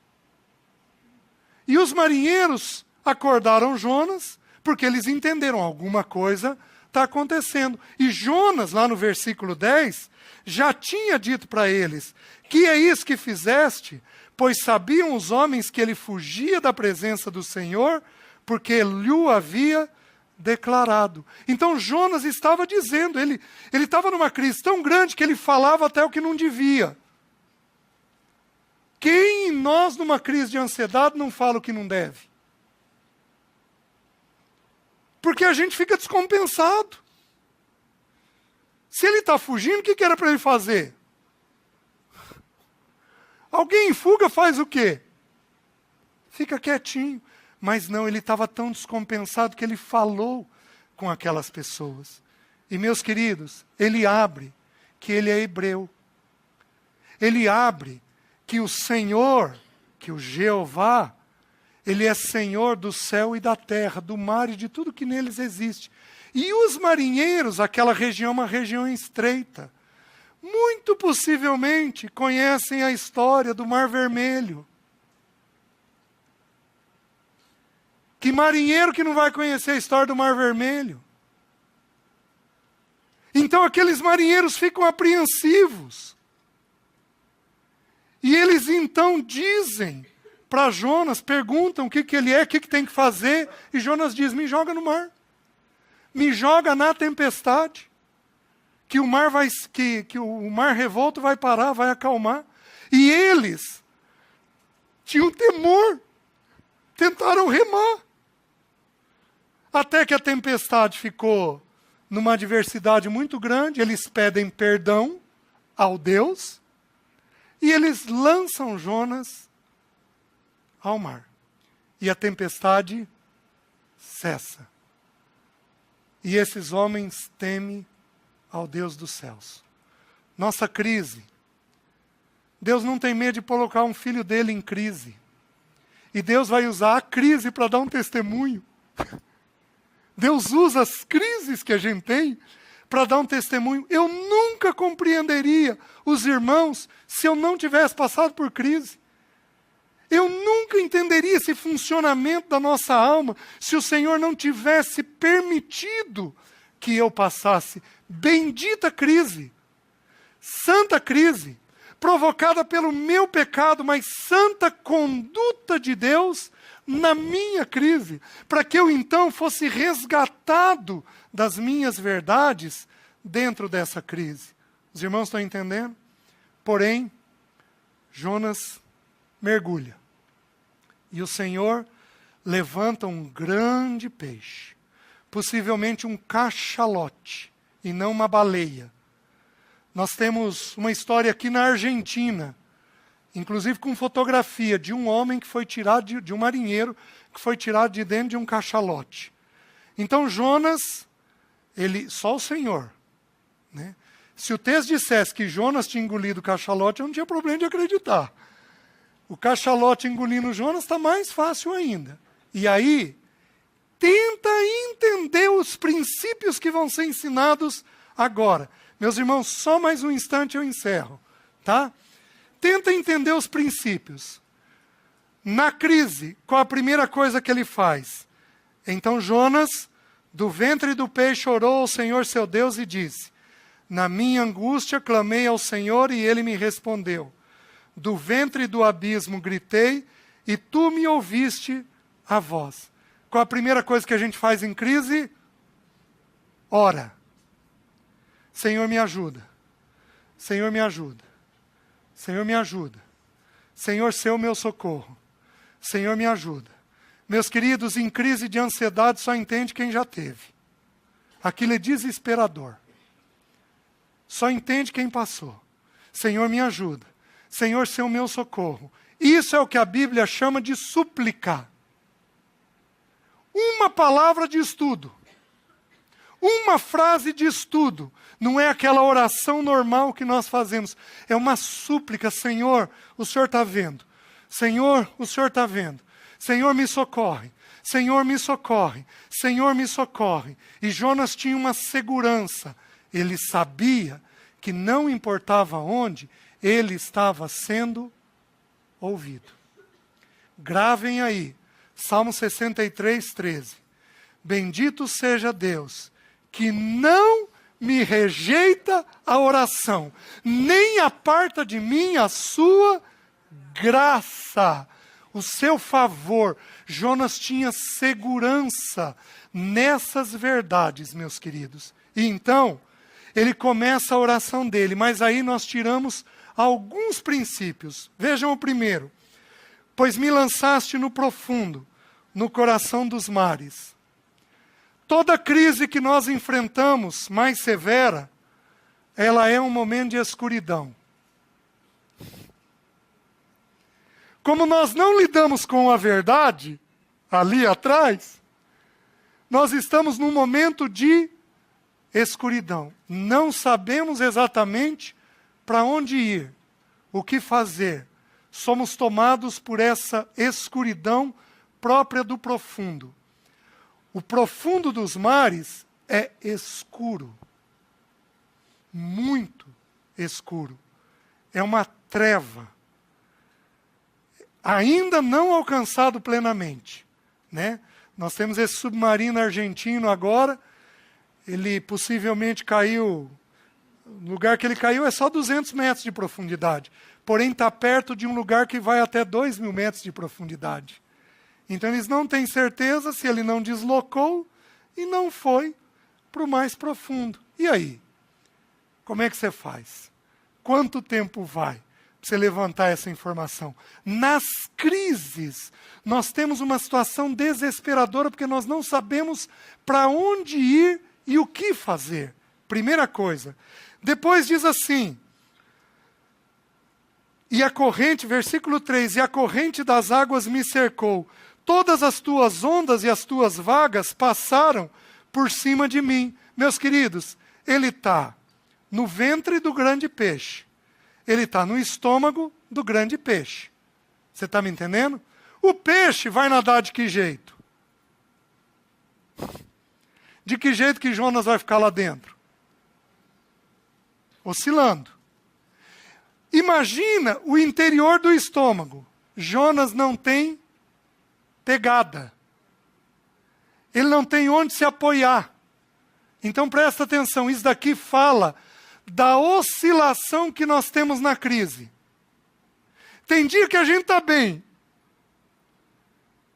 E os marinheiros acordaram Jonas, porque eles entenderam alguma coisa está acontecendo. E Jonas, lá no versículo 10, já tinha dito para eles, que é isso que fizeste? Pois sabiam os homens que ele fugia da presença do Senhor, porque lhe havia declarado. Então Jonas estava dizendo, ele estava numa crise tão grande que ele falava até o que não devia. Quem em nós, numa crise de ansiedade, não fala o que não deve? Porque a gente fica descompensado. Se ele está fugindo, o que era para ele fazer? Alguém em fuga faz o quê? Fica quietinho. Mas não, ele estava tão descompensado que ele falou com aquelas pessoas. E meus queridos, ele abre que ele é hebreu. Ele abre que o Senhor, que o Jeová, ele é Senhor do céu e da terra, do mar e de tudo que neles existe. E os marinheiros, aquela região é uma região estreita, muito possivelmente conhecem a história do Mar Vermelho. Que marinheiro que não vai conhecer a história do Mar Vermelho? Então aqueles marinheiros ficam apreensivos. E eles então dizem para Jonas, perguntam o que ele é, o que tem que fazer, e Jonas diz, me joga no mar. Me joga na tempestade. Que o mar revolto vai parar, vai acalmar. E eles tinham temor. Tentaram remar. Até que a tempestade ficou numa adversidade muito grande, eles pedem perdão ao Deus, e eles lançam Jonas ao mar. E a tempestade cessa. E esses homens temem ao Deus dos céus. Nossa crise. Deus não tem medo de colocar um filho dele em crise. E Deus vai usar a crise para dar um testemunho. Deus usa as crises que a gente tem para dar um testemunho. Eu nunca compreenderia os irmãos se eu não tivesse passado por crise. Eu nunca entenderia esse funcionamento da nossa alma se o Senhor não tivesse permitido que eu passasse. Bendita crise, santa crise, provocada pelo meu pecado, mas santa conduta de Deus na minha crise, para que eu então fosse resgatado das minhas verdades dentro dessa crise. Os irmãos estão entendendo? Porém, Jonas mergulha. E o Senhor levanta um grande peixe, possivelmente um cachalote, e não uma baleia. Nós temos uma história aqui na Argentina, inclusive com fotografia de um homem que foi tirado de um marinheiro, que foi tirado de dentro de um cachalote. Então Jonas, só o Senhor, né? Se o texto dissesse que Jonas tinha engolido o cachalote, eu não tinha problema de acreditar. O cachalote engolindo Jonas está mais fácil ainda. E aí, tenta entender os princípios que vão ser ensinados agora. Meus irmãos, só mais um instante eu encerro, tá? Tenta entender os princípios. Na crise, qual a primeira coisa que ele faz? Então Jonas, do ventre do peixe, orou ao Senhor seu Deus e disse, na minha angústia clamei ao Senhor e ele me respondeu. Do ventre do abismo gritei e tu me ouviste a voz. Qual a primeira coisa que a gente faz em crise? Ora. Senhor, me ajuda. Senhor, me ajuda. Senhor, me ajuda. Senhor, seu meu socorro. Senhor, me ajuda. Meus queridos, em crise de ansiedade só entende quem já teve. Aquilo é desesperador. Só entende quem passou. Senhor, me ajuda. Senhor, seu meu socorro. Isso é o que a Bíblia chama de suplicar. Uma palavra de estudo. Uma frase de estudo. Não é aquela oração normal que nós fazemos. É uma súplica. Senhor, o Senhor está vendo. Senhor, o Senhor está vendo. Senhor, me socorre. Senhor, me socorre, Senhor, me socorre. E Jonas tinha uma segurança. Ele sabia que não importava onde, ele estava sendo ouvido. Gravem aí, Salmo 63, 13. Bendito seja Deus, que não me rejeita a oração, nem aparta de mim a sua graça, o seu favor. Jonas tinha segurança nessas verdades, meus queridos. E então, ele começa a oração dele, mas aí nós tiramos alguns princípios. Vejam o primeiro. Pois me lançaste no profundo, no coração dos mares. Toda crise que nós enfrentamos, mais severa, ela é um momento de escuridão. Como nós não lidamos com a verdade, ali atrás, nós estamos num momento de escuridão. Não sabemos exatamente para onde ir, o que fazer. Somos tomados por essa escuridão própria do profundo. O profundo dos mares é escuro. Muito escuro. É uma treva. Ainda não alcançado plenamente, né? Nós temos esse submarino argentino agora. Ele possivelmente caiu... O lugar que ele caiu é só 200 metros de profundidade. Porém, está perto de um lugar que vai até 2.000 metros de profundidade. Então, eles não têm certeza se ele não deslocou e não foi para o mais profundo. E aí? Como é que você faz? Quanto tempo vai para você levantar essa informação? Nas crises, nós temos uma situação desesperadora porque nós não sabemos para onde ir e o que fazer. Primeira coisa. Depois diz assim, e a corrente, versículo 3, e a corrente das águas me cercou, todas as tuas ondas e as tuas vagas passaram por cima de mim. Meus queridos, ele está no ventre do grande peixe, ele está no estômago do grande peixe. Você está me entendendo? O peixe vai nadar de que jeito? De que jeito que Jonas vai ficar lá dentro? Oscilando. Imagina o interior do estômago. Jonas não tem pegada. Ele não tem onde se apoiar. Então presta atenção, isso daqui fala da oscilação que nós temos na crise. Tem dia que a gente está bem.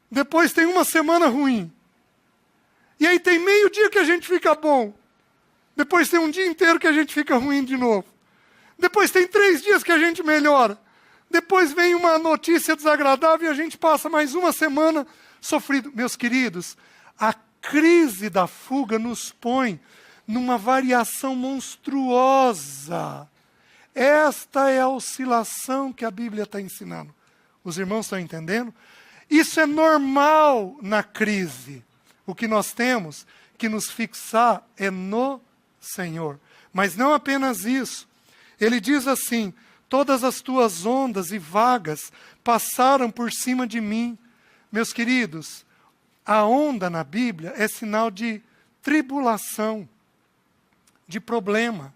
Depois tem uma semana ruim. E aí tem meio dia que a gente fica bom. Depois tem um dia inteiro que a gente fica ruim de novo. Depois tem 3 dias que a gente melhora. Depois vem uma notícia desagradável e a gente passa mais uma semana sofrido. Meus queridos, a crise da fuga nos põe numa variação monstruosa. Esta é a oscilação que a Bíblia está ensinando. Os irmãos estão entendendo? Isso é normal na crise. O que nós temos que nos fixar é no Senhor. Mas não apenas isso. Ele diz assim, todas as tuas ondas e vagas passaram por cima de mim. Meus queridos, a onda na Bíblia é sinal de tribulação, de problema.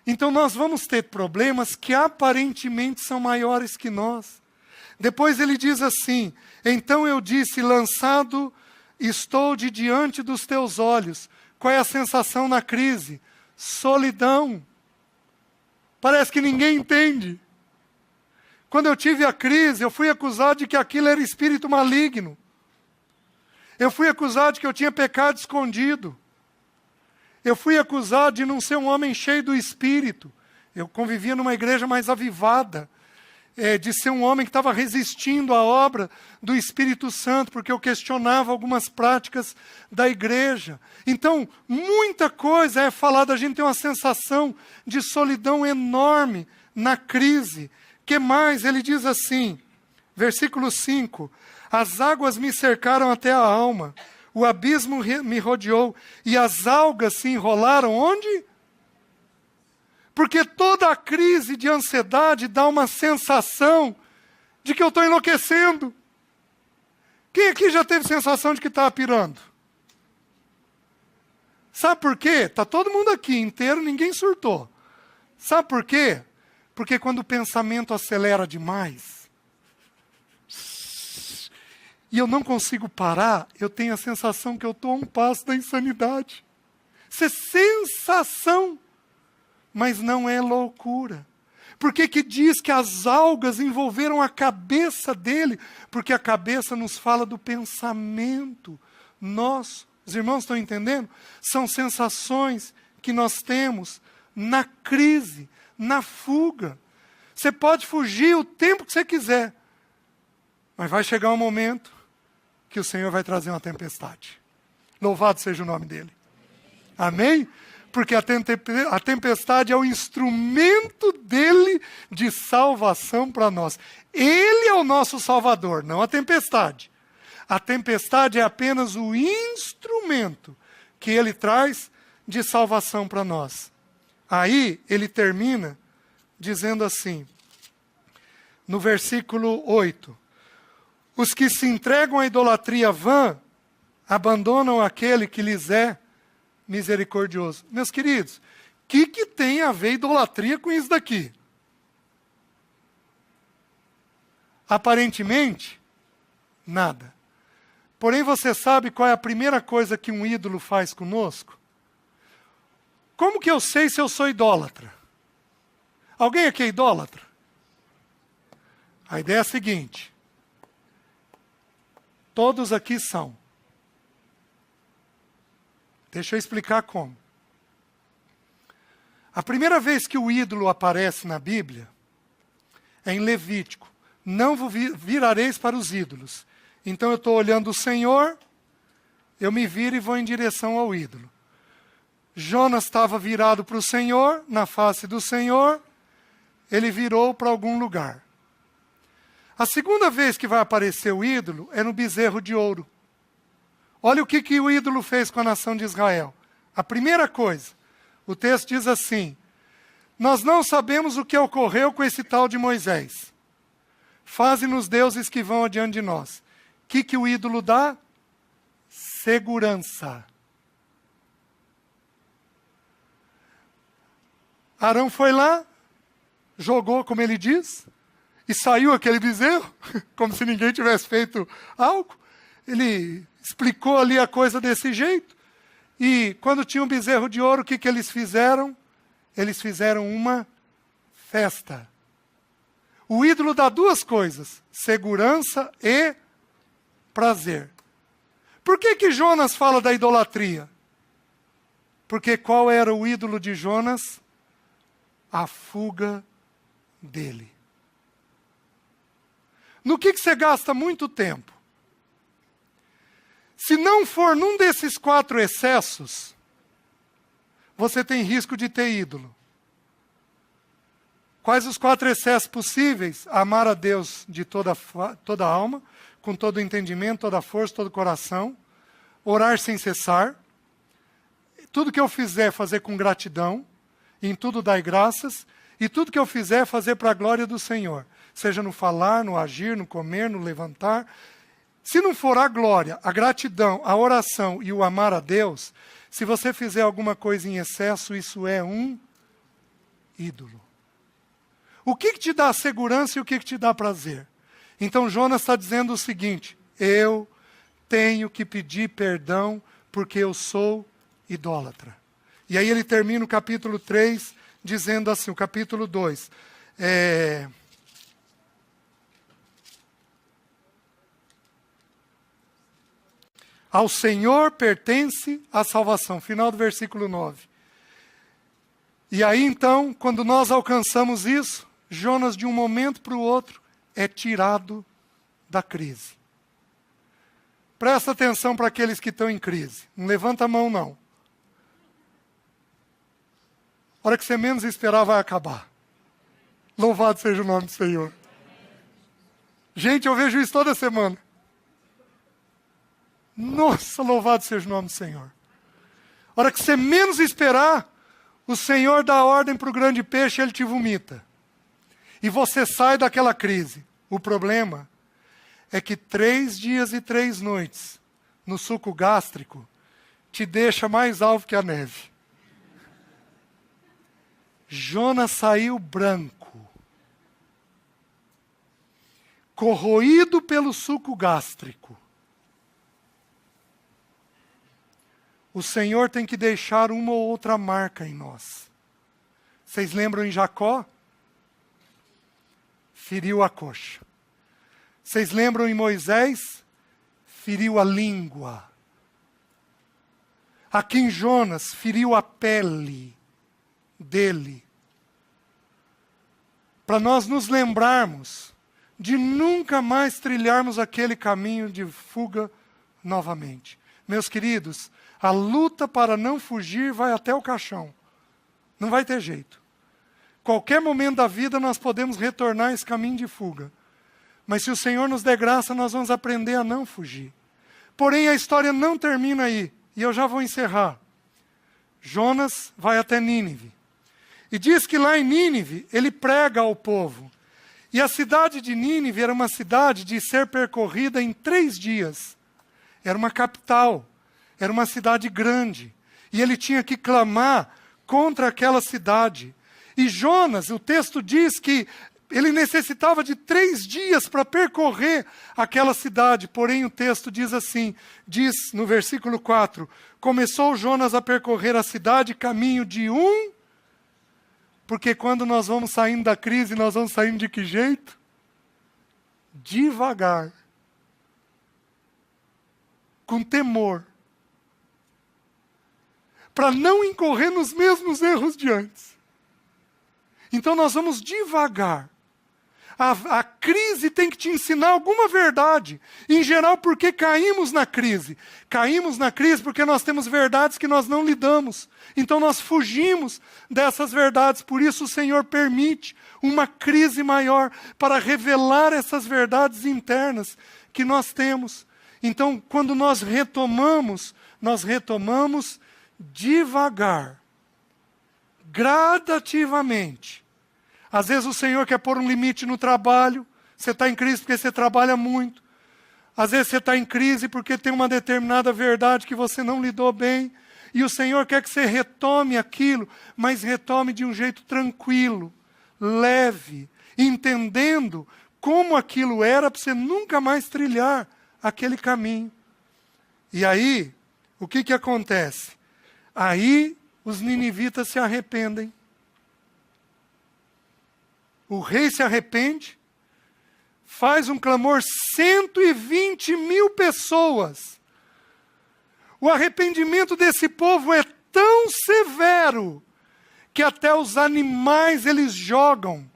Então nós vamos ter problemas que aparentemente são maiores que nós. Depois ele diz assim, então eu disse, lançado estou de diante dos teus olhos. Qual é a sensação na crise? Solidão. Parece que ninguém entende. Quando eu tive a crise, eu fui acusado de que aquilo era espírito maligno. Eu fui acusado de que eu tinha pecado escondido. Eu fui acusado de não ser um homem cheio do Espírito. Eu convivia numa igreja mais avivada. De ser um homem que estava resistindo à obra do Espírito Santo, porque eu questionava algumas práticas da igreja. Então, muita coisa é falada, a gente tem uma sensação de solidão enorme na crise. Que mais? Ele diz assim, versículo 5, as águas me cercaram até a alma, o abismo me rodeou, e as algas se enrolaram onde? Porque toda a crise de ansiedade dá uma sensação de que eu estou enlouquecendo, Quem aqui já teve sensação de que estava pirando? Sabe por quê? Está todo mundo aqui inteiro, ninguém surtou. Sabe por quê? Porque quando o pensamento acelera demais, e eu não consigo parar, eu tenho a sensação que eu estou a um passo da insanidade. Isso é sensação, mas não é loucura. Por que que diz que as algas envolveram a cabeça dele? Porque a cabeça nos fala do pensamento. Os irmãos estão entendendo? São sensações que nós temos na crise, na fuga. Você pode fugir o tempo que você quiser, mas vai chegar um momento que o Senhor vai trazer uma tempestade. Louvado seja o nome dele. Amém? Porque a tempestade é o instrumento dele de salvação para nós. Ele é o nosso Salvador, não a tempestade. A tempestade é apenas o instrumento que ele traz de salvação para nós. Aí ele termina dizendo assim, no versículo 8: os que se entregam à idolatria vã abandonam aquele que lhes é misericordioso. Meus queridos, o que tem a ver idolatria com isso daqui? Aparentemente, nada. Porém, você sabe qual é a primeira coisa que um ídolo faz conosco? Como que eu sei se eu sou idólatra? Alguém aqui é idólatra? A ideia é a seguinte: todos aqui são. Deixa eu explicar como. A primeira vez que o ídolo aparece na Bíblia é em Levítico. Não vos virareis para os ídolos. Então eu estou olhando o Senhor, eu me viro e vou em direção ao ídolo. Jonas estava virado para o Senhor, na face do Senhor, ele virou para algum lugar. A segunda vez que vai aparecer o ídolo é no bezerro de ouro. Olha o que o ídolo fez com a nação de Israel. A primeira coisa, o texto diz assim: nós não sabemos o que ocorreu com esse tal de Moisés. Faze-nos deuses que vão adiante de nós. O que o ídolo dá? Segurança. Arão foi lá, jogou, como ele diz, e saiu aquele bezerro, como se ninguém tivesse feito algo. Ele explicou ali a coisa desse jeito. E quando tinha um bezerro de ouro, o que eles fizeram? Eles fizeram uma festa. O ídolo dá duas coisas: segurança e prazer. Por que Jonas fala da idolatria? Porque qual era o ídolo de Jonas? A fuga dele. No que você gasta muito tempo? Se não for num desses 4 excessos, você tem risco de ter ídolo. Quais os 4 excessos possíveis? Amar a Deus de toda a alma, com todo o entendimento, toda a força, todo o coração. Orar sem cessar. Tudo que eu fizer, fazer com gratidão. Em tudo dai graças. E tudo que eu fizer, fazer para a glória do Senhor. Seja no falar, no agir, no comer, no levantar. Se não for a glória, a gratidão, a oração e o amar a Deus, se você fizer alguma coisa em excesso, isso é um ídolo. O que te dá segurança e o que te dá prazer? Então Jonas está dizendo o seguinte: eu tenho que pedir perdão porque eu sou idólatra. E aí ele termina o capítulo 3 dizendo assim, o capítulo 2. Ao Senhor pertence a salvação. Final do versículo 9. E aí então, quando nós alcançamos isso, Jonas de um momento para o outro é tirado da crise. Presta atenção para aqueles que estão em crise. Não levanta a mão não. A hora que você menos esperar vai acabar. Louvado seja o nome do Senhor. Gente, eu vejo isso toda semana. Nossa, louvado seja o nome do Senhor. A hora que você menos esperar, o Senhor dá ordem para o grande peixe e ele te vomita. E você sai daquela crise. O problema é que 3 dias e 3 noites no suco gástrico te deixa mais alvo que a neve. Jonas saiu branco, corroído pelo suco gástrico. O Senhor tem que deixar uma ou outra marca em nós. Vocês lembram em Jacó? Feriu a coxa. Vocês lembram em Moisés? Feriu a língua. Aqui em Jonas, feriu a pele dele. Para nós nos lembrarmos de nunca mais trilharmos aquele caminho de fuga novamente. Meus queridos, a luta para não fugir vai até o caixão. Não vai ter jeito. Qualquer momento da vida nós podemos retornar a esse caminho de fuga. Mas se o Senhor nos der graça, nós vamos aprender a não fugir. Porém, a história não termina aí. E eu já vou encerrar. Jonas vai até Nínive. E diz que lá em Nínive, ele prega ao povo. E a cidade de Nínive era uma cidade de ser percorrida em 3 dias. Era uma capital. Era uma cidade grande. E ele tinha que clamar contra aquela cidade. E Jonas, o texto diz que ele necessitava de 3 dias para percorrer aquela cidade. Porém, o texto diz assim, diz no versículo 4, começou Jonas a percorrer a cidade caminho de porque quando nós vamos saindo da crise, nós vamos saindo de que jeito? Devagar. Com temor. Para não incorrer nos mesmos erros de antes. Então nós vamos devagar. A crise tem que te ensinar alguma verdade. Em geral, por que caímos na crise? Caímos na crise porque nós temos verdades que nós não lidamos. Então nós fugimos dessas verdades. Por isso o Senhor permite uma crise maior para revelar essas verdades internas que nós temos. Então, quando nós retomamos devagar, gradativamente. Às vezes o Senhor quer pôr um limite no trabalho. Você está em crise porque você trabalha muito. Às vezes você está em crise porque tem uma determinada verdade que você não lidou bem. E o Senhor quer que você retome aquilo, mas retome de um jeito tranquilo, leve, entendendo como aquilo era para você nunca mais trilhar aquele caminho. E aí, o que acontece? Aí os ninivitas se arrependem. O rei se arrepende, faz um clamor, 120.000 pessoas. O arrependimento desse povo é tão severo que até os animais eles jogam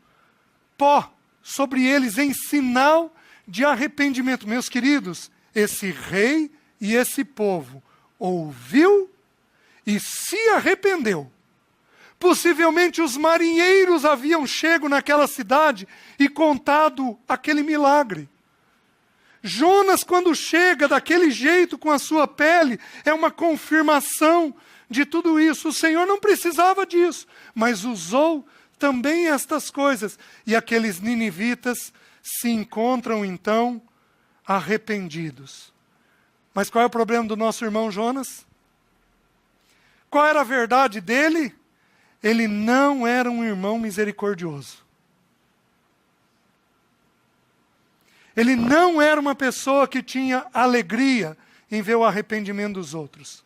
pó sobre eles em sinal de arrependimento. Meus queridos, esse rei e esse povo ouviu e se arrependeu. Possivelmente os marinheiros haviam chego naquela cidade e contado aquele milagre. Jonas, quando chega daquele jeito com a sua pele, é uma confirmação de tudo isso. O Senhor não precisava disso, mas usou também estas coisas. E aqueles ninivitas se encontram então arrependidos. Mas qual é o problema do nosso irmão Jonas? Qual era a verdade dele? Ele não era um irmão misericordioso. Ele não era uma pessoa que tinha alegria em ver o arrependimento dos outros.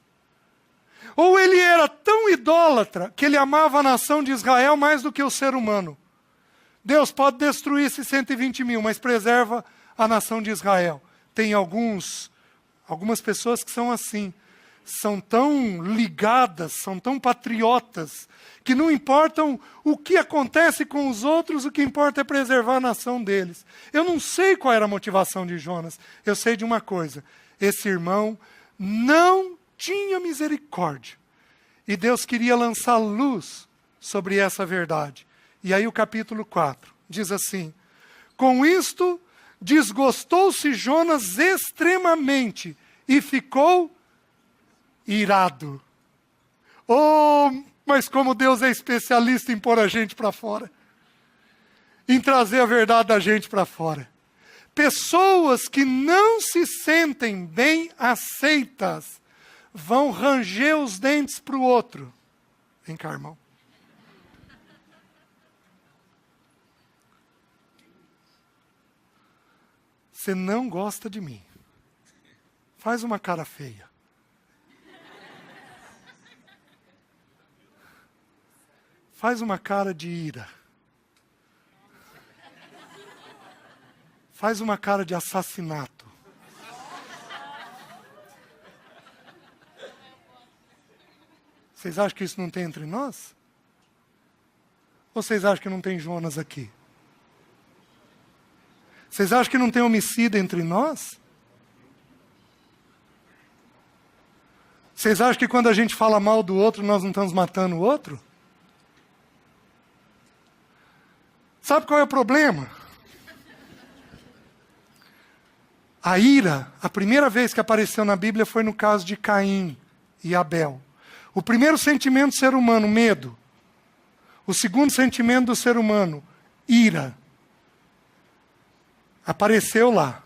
Ou ele era tão idólatra que ele amava a nação de Israel mais do que o ser humano. Deus pode destruir esses 120.000, mas preserva a nação de Israel. Tem algumas pessoas que são assim. São tão ligadas, são tão patriotas, que não importam o que acontece com os outros, o que importa é preservar a nação deles. Eu não sei qual era a motivação de Jonas, eu sei de uma coisa, esse irmão não tinha misericórdia. E Deus queria lançar luz sobre essa verdade. E aí o capítulo 4 diz assim, com isto desgostou-se Jonas extremamente e ficou irado. Oh, mas como Deus é especialista em pôr a gente para fora. Em trazer a verdade da gente para fora. Pessoas que não se sentem bem aceitas vão ranger os dentes para o outro. Vem cá, irmão. Você não gosta de mim. Faz uma cara feia. Faz uma cara de ira. Faz uma cara de assassinato. Vocês acham que isso não tem entre nós? Ou vocês acham que não tem Jonas aqui? Vocês acham que não tem homicida entre nós? Vocês acham que quando a gente fala mal do outro, nós não estamos matando o outro? Sabe qual é o problema? A ira, a primeira vez que apareceu na Bíblia foi no caso de Caim e Abel. O primeiro sentimento do ser humano, medo. O segundo sentimento do ser humano, ira. Apareceu lá.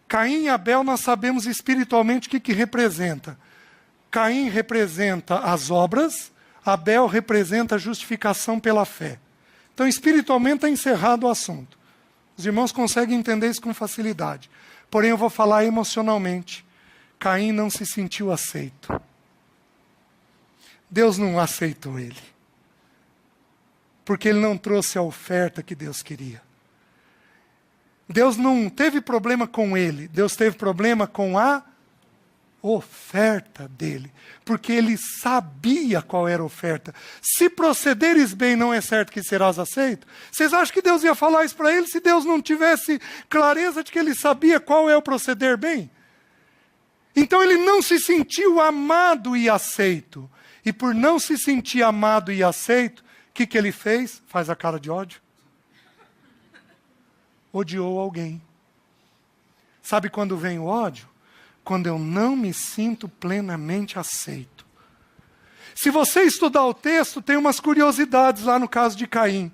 Caim e Abel, nós sabemos espiritualmente o que representa. Caim representa as obras, Abel representa a justificação pela fé. Então, espiritualmente está encerrado o assunto. Os irmãos conseguem entender isso com facilidade. Porém, eu vou falar emocionalmente. Caim não se sentiu aceito. Deus não aceitou ele. Porque ele não trouxe a oferta que Deus queria. Deus não teve problema com ele. Deus teve problema com a oferta dele. Porque ele sabia qual era a oferta. Se procederes bem, não é certo que serás aceito? Vocês acham que Deus ia falar isso para ele se Deus não tivesse clareza de que ele sabia qual é o proceder bem? Então ele não se sentiu amado e aceito. E por não se sentir amado e aceito, o que ele fez? Faz a cara de ódio. Odiou alguém. Sabe quando vem o ódio? Quando eu não me sinto plenamente aceito. Se você estudar o texto, tem umas curiosidades lá no caso de Caim.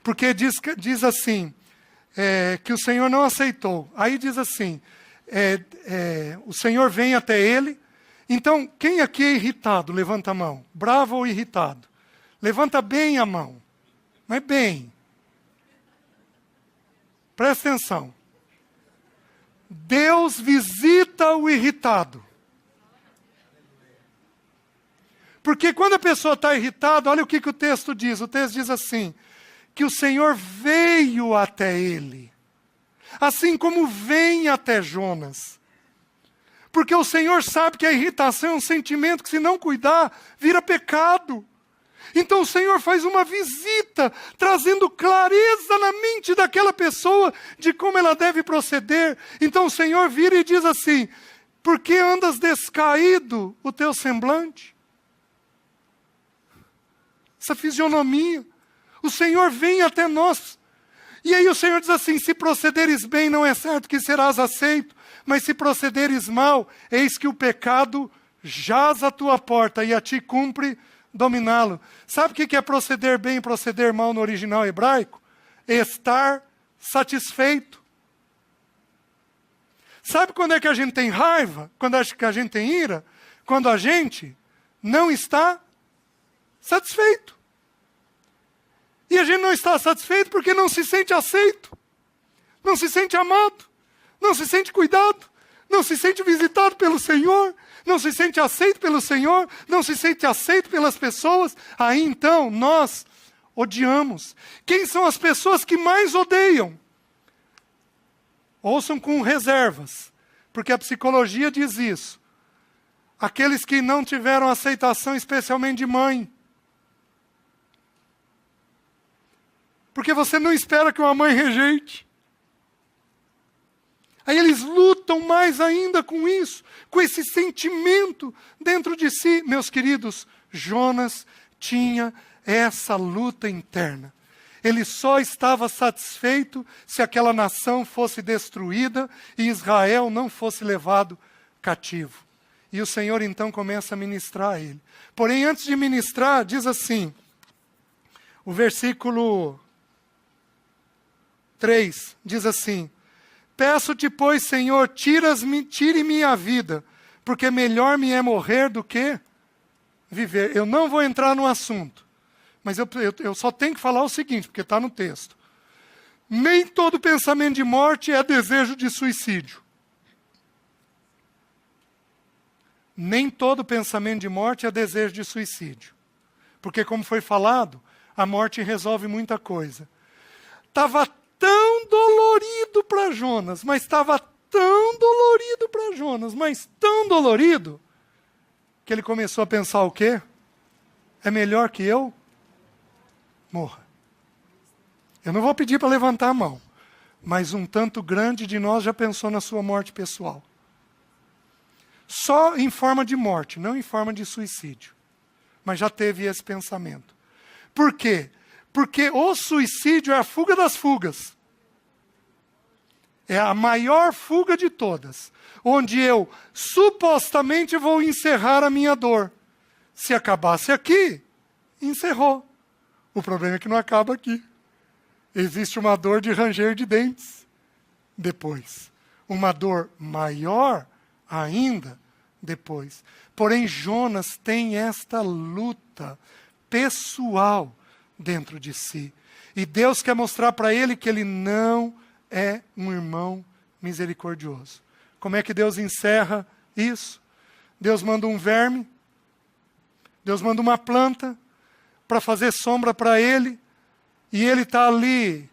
Porque diz assim, que o Senhor não aceitou. Aí diz assim, o Senhor vem até ele. Então, quem aqui é irritado? Levanta a mão. Bravo ou irritado? Levanta bem a mão. Mas bem. Presta atenção. Deus visita o irritado. Porque quando a pessoa está irritada, olha o que o texto diz. O texto diz assim, que o Senhor veio até ele. Assim como vem até Jonas. Porque o Senhor sabe que a irritação é um sentimento que, se não cuidar, vira pecado. Então o Senhor faz uma visita, trazendo clareza na mente daquela pessoa de como ela deve proceder. Então o Senhor vira e diz assim, por que andas descaído o teu semblante? Essa fisionomia. O Senhor vem até nós. E aí o Senhor diz assim, se procederes bem, não é certo que serás aceito, mas se procederes mal, eis que o pecado jaz à tua porta e a ti cumpre dominá-lo. Sabe o que é proceder bem e proceder mal no original hebraico? Estar satisfeito. Sabe quando é que a gente tem raiva? Quando é que a gente tem ira? Quando a gente não está satisfeito. E a gente não está satisfeito porque não se sente aceito. Não se sente amado. Não se sente cuidado. Não se sente visitado pelo Senhor. Não se sente aceito pelo Senhor, não se sente aceito pelas pessoas, aí então nós odiamos. Quem são as pessoas que mais odeiam? Ouçam com reservas, porque a psicologia diz isso. Aqueles que não tiveram aceitação, especialmente de mãe. Porque você não espera que uma mãe rejeite. Aí eles lutam mais ainda com isso, com esse sentimento dentro de si. Meus queridos, Jonas tinha essa luta interna. Ele só estava satisfeito se aquela nação fosse destruída e Israel não fosse levado cativo. E o Senhor então começa a ministrar a ele. Porém, antes de ministrar, diz assim, o versículo 3, diz assim: peço-te, pois, Senhor, tire-me a vida, porque melhor me é morrer do que viver. Eu não vou entrar no assunto, mas eu só tenho que falar o seguinte, porque está no texto. Nem todo pensamento de morte é desejo de suicídio. Nem todo pensamento de morte é desejo de suicídio. Porque, como foi falado, a morte resolve muita coisa. Estava tão dolorido para Jonas, mas estava tão dolorido para Jonas, mas tão dolorido, que ele começou a pensar o quê? É melhor que eu morra. Eu não vou pedir para levantar a mão, mas um tanto grande de nós já pensou na sua morte pessoal. Só em forma de morte, não em forma de suicídio. Mas já teve esse pensamento. Por quê? Porque o suicídio é a fuga das fugas. É a maior fuga de todas. Onde eu supostamente vou encerrar a minha dor. Se acabasse aqui, encerrou. O problema é que não acaba aqui. Existe uma dor de ranger de dentes depois. Uma dor maior ainda depois. Porém, Jonas tem esta luta pessoal dentro de si. E Deus quer mostrar para ele que ele não é um irmão misericordioso. Como é que Deus encerra isso? Deus manda um verme, Deus manda uma planta para fazer sombra para ele, e ele está ali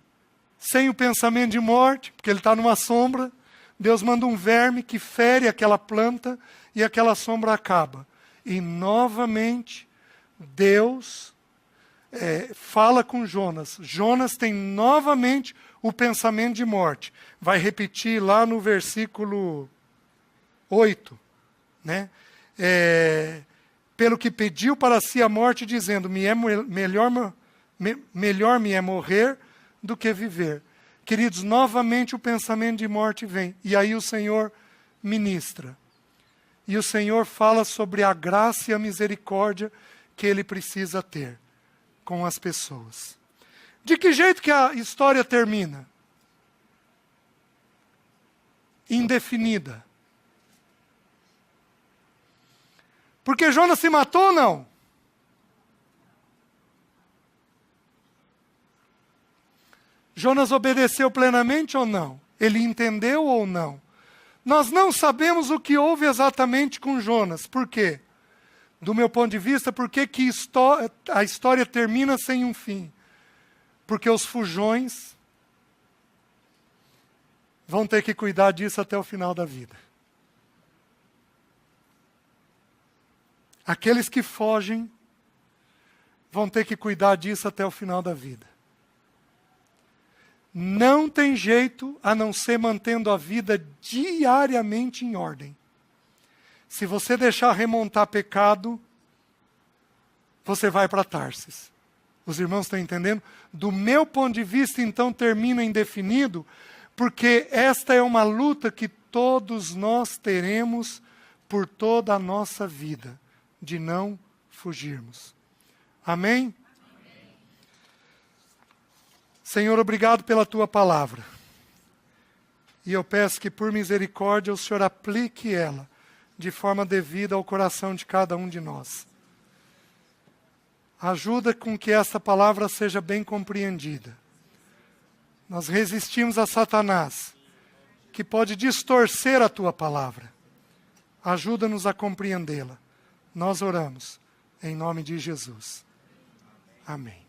sem o pensamento de morte, porque ele está numa sombra. Deus manda um verme que fere aquela planta e aquela sombra acaba. E novamente Deus fala com Jonas. Jonas tem novamente o pensamento de morte. Vai repetir lá no versículo 8, né? Pelo que pediu para si a morte, dizendo: melhor me é morrer do que viver. Queridos, novamente o pensamento de morte vem. E aí o Senhor ministra. E o Senhor fala sobre a graça e a misericórdia que Ele precisa ter com as pessoas. De que jeito que a história termina? Indefinida. Porque Jonas se matou ou não? Jonas obedeceu plenamente ou não? Ele entendeu ou não? Nós não sabemos o que houve exatamente com Jonas. Por quê? Do meu ponto de vista, por que a história termina sem um fim? Porque os fujões vão ter que cuidar disso até o final da vida. Aqueles que fogem vão ter que cuidar disso até o final da vida. Não tem jeito a não ser mantendo a vida diariamente em ordem. Se você deixar remontar pecado, você vai para Tarsis. Os irmãos estão entendendo? Do meu ponto de vista, então, termina indefinido, porque esta é uma luta que todos nós teremos por toda a nossa vida, de não fugirmos. Amém? Senhor, obrigado pela Tua palavra. E eu peço que, por misericórdia, o Senhor aplique ela de forma devida ao coração de cada um de nós. Ajuda com que esta palavra seja bem compreendida. Nós resistimos a Satanás, que pode distorcer a Tua palavra. Ajuda-nos a compreendê-la. Nós oramos em nome de Jesus. Amém.